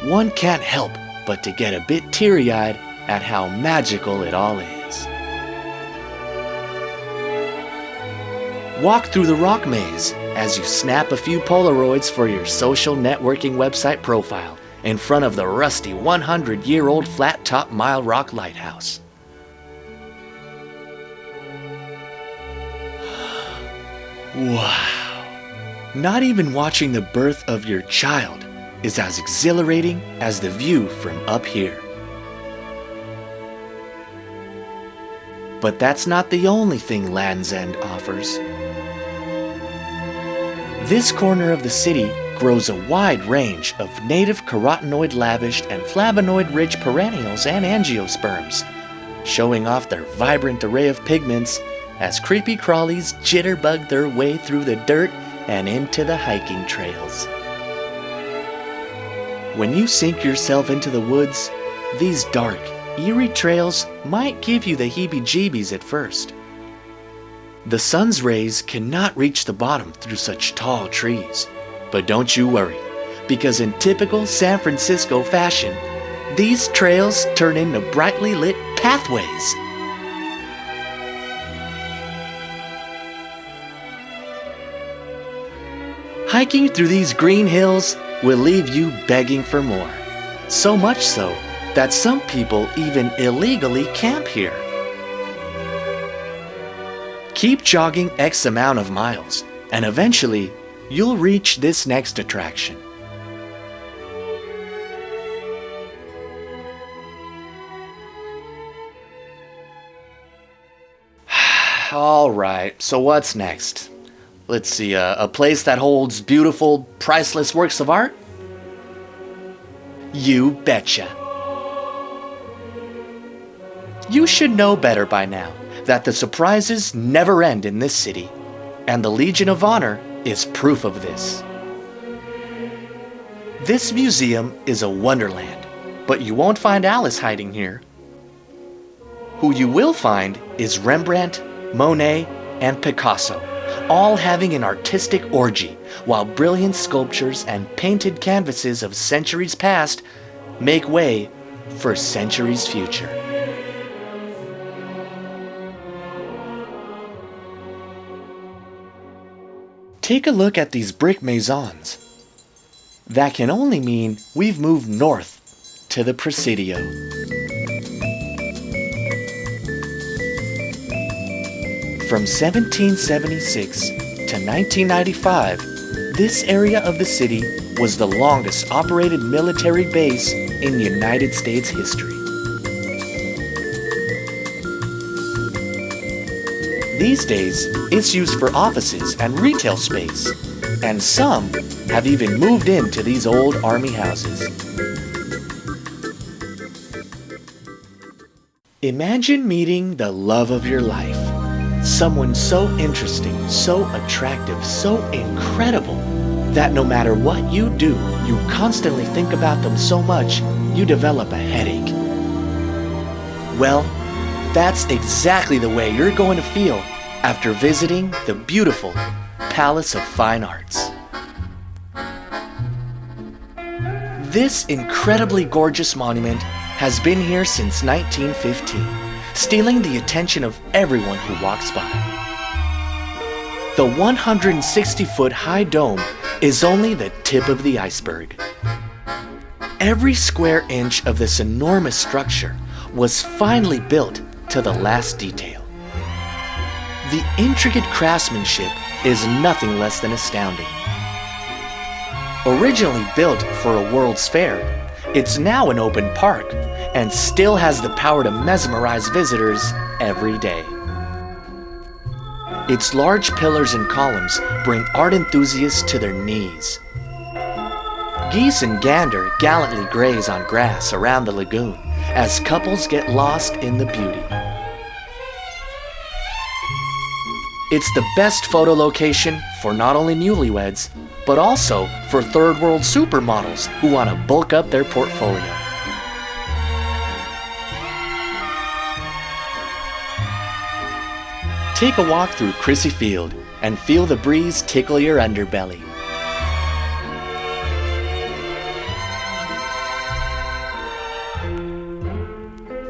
one can't help but to get a bit teary-eyed at how magical it all is. Walk through the rock maze as you snap a few Polaroids for your social networking website profile in front of the rusty 100-year-old flat-top Mile Rock Lighthouse. Wow! Not even watching the birth of your child is as exhilarating as the view from up here. But that's not the only thing Land's End offers. This corner of the city grows a wide range of native carotenoid-lavished and flavonoid-rich perennials and angiosperms, showing off their vibrant array of pigments as creepy crawlies jitterbug their way through the dirt and into the hiking trails. When you sink yourself into the woods, these dark, eerie trails might give you the heebie-jeebies at first. The sun's rays cannot reach the bottom through such tall trees, but don't you worry, because in typical San Francisco fashion, these trails turn into brightly lit pathways. Hiking through these green hills will leave you begging for more. So much so that some people even illegally camp here. Keep jogging X amount of miles, and eventually you'll reach this next attraction. All right, so what's next? Let's see, a place that holds beautiful, priceless works of art? You betcha. You should know better by now that the surprises never end in this city, and the Legion of Honor is proof of this. This museum is a wonderland, but you won't find Alice hiding here. Who you will find is Rembrandt, Monet, and Picasso, all having an artistic orgy, while brilliant sculptures and painted canvases of centuries past make way for centuries future. Take a look at these brick maisons. That can only mean we've moved north to the Presidio. From 1776 to 1995, this area of the city was the longest operated military base in United States history. These days, it's used for offices and retail space, and some have even moved into these old army houses. Imagine meeting the love of your life. Someone so interesting, so attractive, so incredible, that no matter what you do, you constantly think about them so much, you develop a headache. Well, that's exactly the way you're going to feel after visiting the beautiful Palace of Fine Arts. This incredibly gorgeous monument has been here since 1915. Stealing the attention of everyone who walks by. The 160-foot high dome is only the tip of the iceberg. Every square inch of this enormous structure was finely built to the last detail. The intricate craftsmanship is nothing less than astounding. Originally built for a World's Fair, it's now an open park and still has the power to mesmerize visitors every day. Its large pillars and columns bring art enthusiasts to their knees. Geese and gander gallantly graze on grass around the lagoon as couples get lost in the beauty. It's the best photo location for not only newlyweds, but also for third world supermodels who want to bulk up their portfolio. Take a walk through Crissy Field and feel the breeze tickle your underbelly.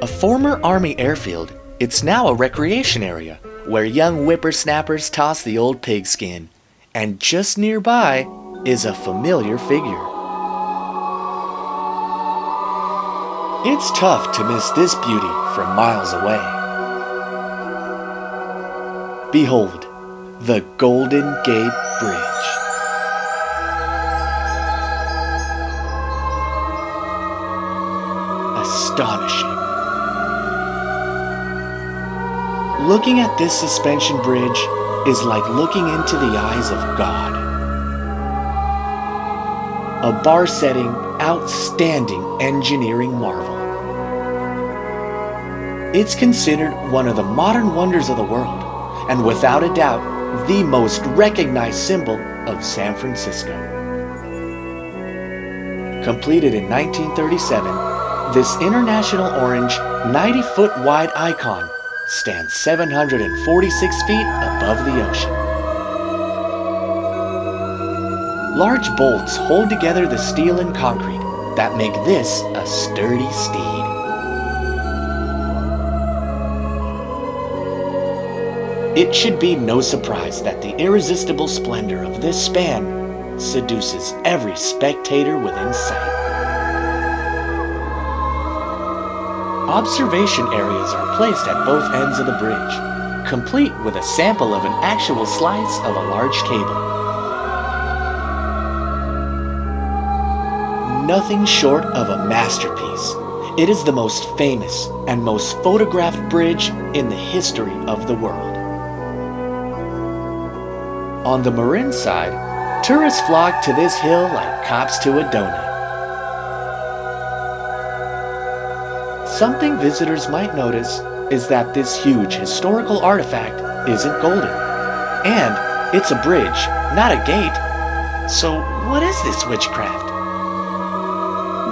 A former Army airfield, it's now a recreation area where young whippersnappers toss the old pigskin. And just nearby is a familiar figure. It's tough to miss this beauty from miles away. Behold, the Golden Gate Bridge. Astonishing. Looking at this suspension bridge is like looking into the eyes of God. A bar-setting, outstanding engineering marvel. It's considered one of the modern wonders of the world, and without a doubt, the most recognized symbol of San Francisco. Completed in 1937, this international orange, 90-foot wide icon stands 746 feet above the ocean. Large bolts hold together the steel and concrete that make this a sturdy steed. It should be no surprise that the irresistible splendor of this span seduces every spectator within sight. Observation areas are placed at both ends of the bridge, complete with a sample of an actual slice of a large cable. Nothing short of a masterpiece. It is the most famous and most photographed bridge in the history of the world. On the Marin side, tourists flock to this hill like cops to a donut. Something visitors might notice is that this huge historical artifact isn't golden. And it's a bridge, not a gate. So what is this witchcraft?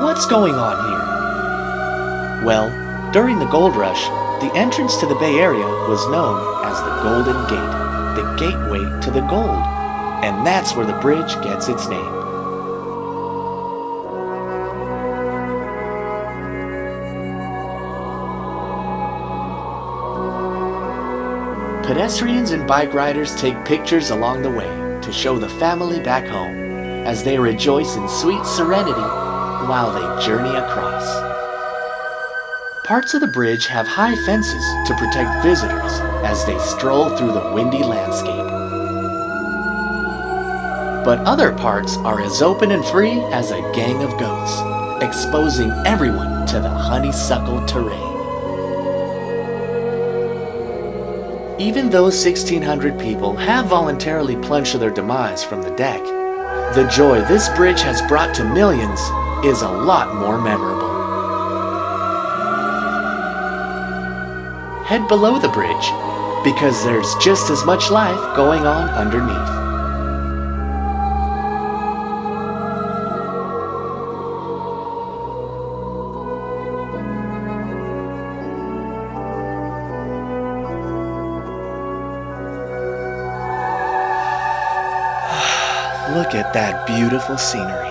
What's going on here? Well, during the gold rush, the entrance to the Bay Area was known as the Golden Gate, the gateway to the gold. And that's where the bridge gets its name. Pedestrians and bike riders take pictures along the way to show the family back home as they rejoice in sweet serenity while they journey across. Parts of the bridge have high fences to protect visitors as they stroll through the windy landscape. But other parts are as open and free as a gang of goats, exposing everyone to the honeysuckle terrain. Even though 1,600 people have voluntarily plunged to their demise from the deck, the joy this bridge has brought to millions is a lot more memorable. Head below the bridge, because there's just as much life going on underneath. Look at that beautiful scenery.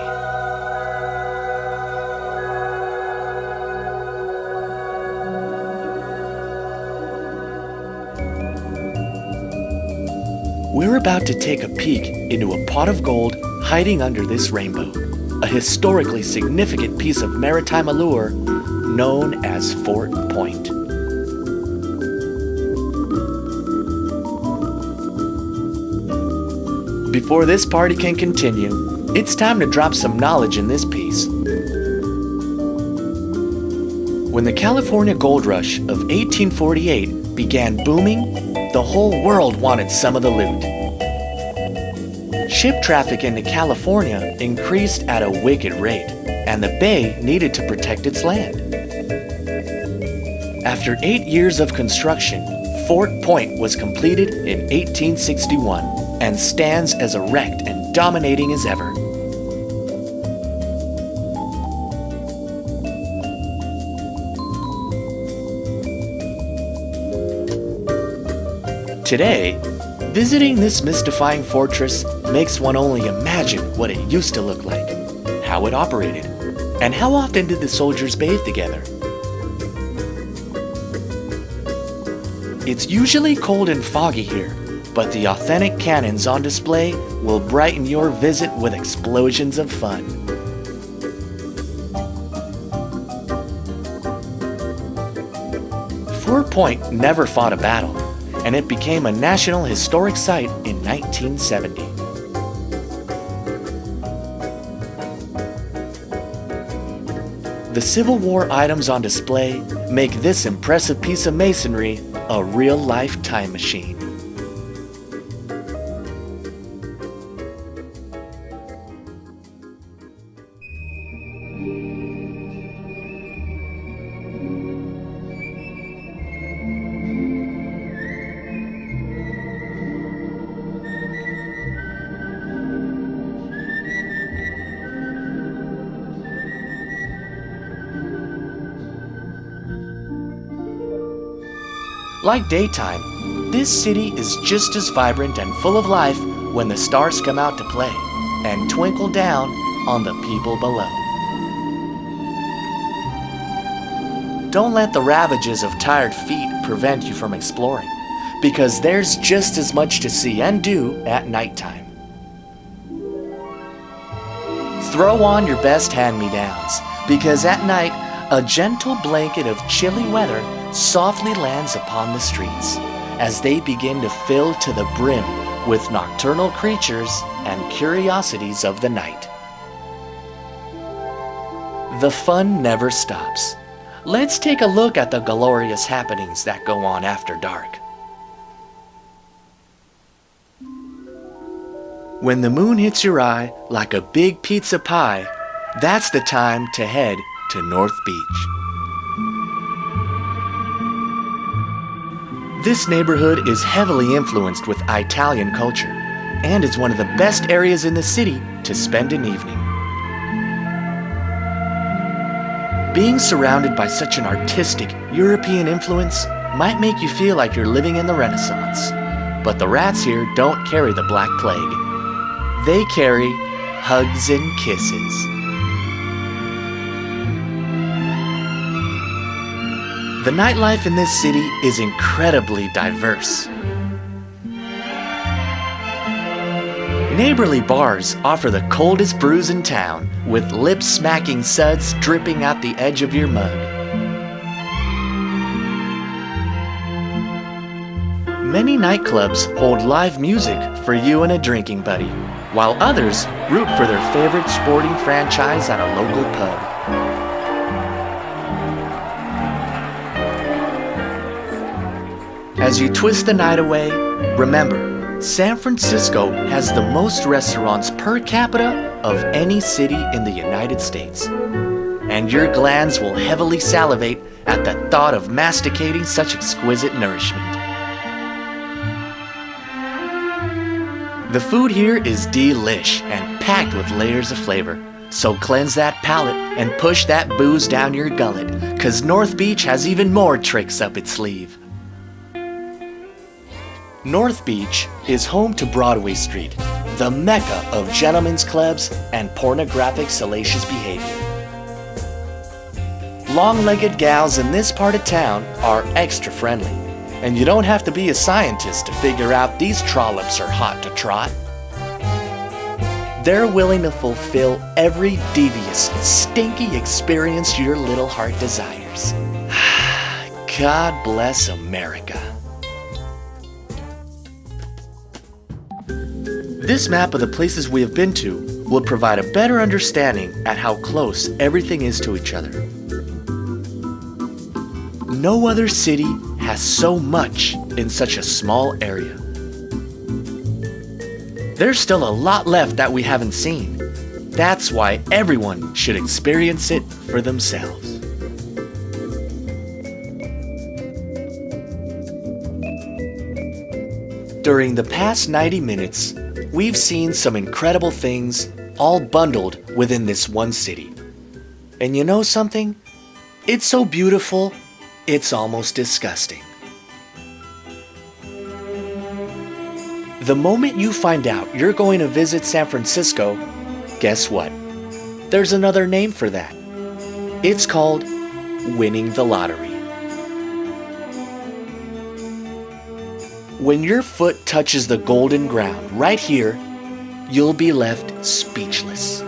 We're about to take a peek into a pot of gold hiding under this rainbow, a historically significant piece of maritime allure known as Fort Point. Before this party can continue, It's time to drop some knowledge in this piece. When the California Gold Rush of 1848 began booming, the whole world wanted some of the loot. Ship traffic into California increased at a wicked rate, and the bay needed to protect its land. After 8 years of construction, Fort Point was completed in 1861 and stands as erect and dominating as ever. Today, visiting this mystifying fortress makes one only imagine what it used to look like, how it operated, and how often did the soldiers bathe together. It's usually cold and foggy here, but the authentic cannons on display will brighten your visit with explosions of fun. Fort Point never fought a battle, and it became a National Historic Site in 1970. The Civil War items on display make this impressive piece of masonry a real-life time machine. Like daytime, this city is just as vibrant and full of life when the stars come out to play and twinkle down on the people below. Don't let the ravages of tired feet prevent you from exploring, because there's just as much to see and do at nighttime. Throw on your best hand-me-downs, because at night, a gentle blanket of chilly weather softly lands upon the streets as they begin to fill to the brim with nocturnal creatures and curiosities of the night. The fun never stops. Let's take a look at the glorious happenings that go on after dark. When the moon hits your eye like a big pizza pie, that's the time to head to North Beach. This neighborhood is heavily influenced with Italian culture and is one of the best areas in the city to spend an evening. Being surrounded by such an artistic European influence might make you feel like you're living in the Renaissance, but the rats here don't carry the Black Plague. They carry hugs and kisses. The nightlife in this city is incredibly diverse. Neighborly bars offer the coldest brews in town, with lip-smacking suds dripping out the edge of your mug. Many nightclubs hold live music for you and a drinking buddy, while others root for their favorite sporting franchise at a local pub. As you twist the night away, remember, San Francisco has the most restaurants per capita of any city in the United States. And your glands will heavily salivate at the thought of masticating such exquisite nourishment. The food here is delish and packed with layers of flavor. So cleanse that palate and push that booze down your gullet, 'cause North Beach has even more tricks up its sleeve. North Beach is home to Broadway Street, the mecca of gentlemen's clubs and pornographic salacious behavior. Long-legged gals in this part of town are extra friendly, and you don't have to be a scientist to figure out these trollops are hot to trot. They're willing to fulfill every devious, stinky experience your little heart desires. God bless America. This map of the places we have been to will provide a better understanding at how close everything is to each other. No other city has so much in such a small area. There's still a lot left that we haven't seen. That's why everyone should experience it for themselves. During the past 90 minutes, we've seen some incredible things all bundled within this one city. And you know something? It's so beautiful, it's almost disgusting. The moment you find out you're going to visit San Francisco, guess what? There's another name for that. It's called winning the lottery. When your foot touches the golden ground right here, you'll be left speechless.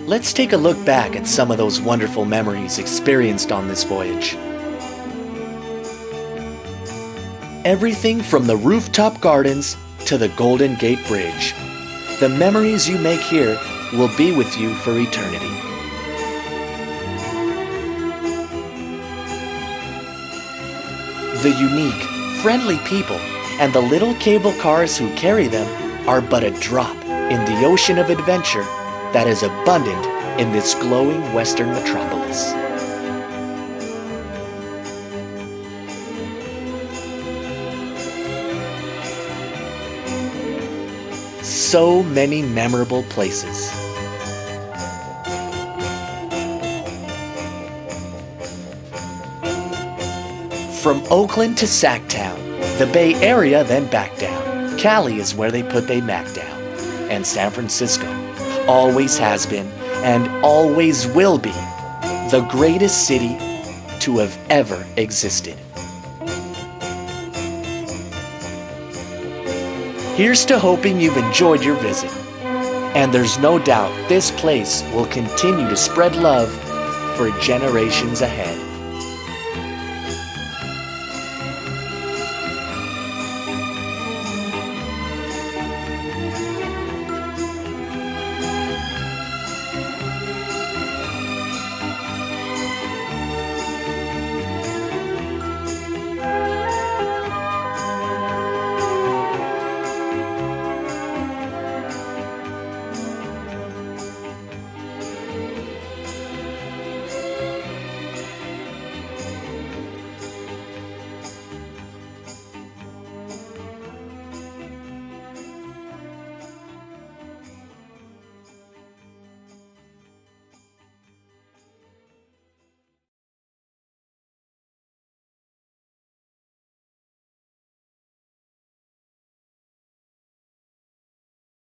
Let's take a look back at some of those wonderful memories experienced on this voyage. Everything from the rooftop gardens to the Golden Gate Bridge. The memories you make here will be with you for eternity. The unique, friendly people and the little cable cars who carry them are but a drop in the ocean of adventure that is abundant in this glowing western metropolis. So many memorable places. From Oakland to Sacktown, the Bay Area then back down. Cali is where they put they Mac down. And San Francisco always has been and always will be the greatest city to have ever existed. Here's to hoping you've enjoyed your visit. And there's no doubt this place will continue to spread love for generations ahead.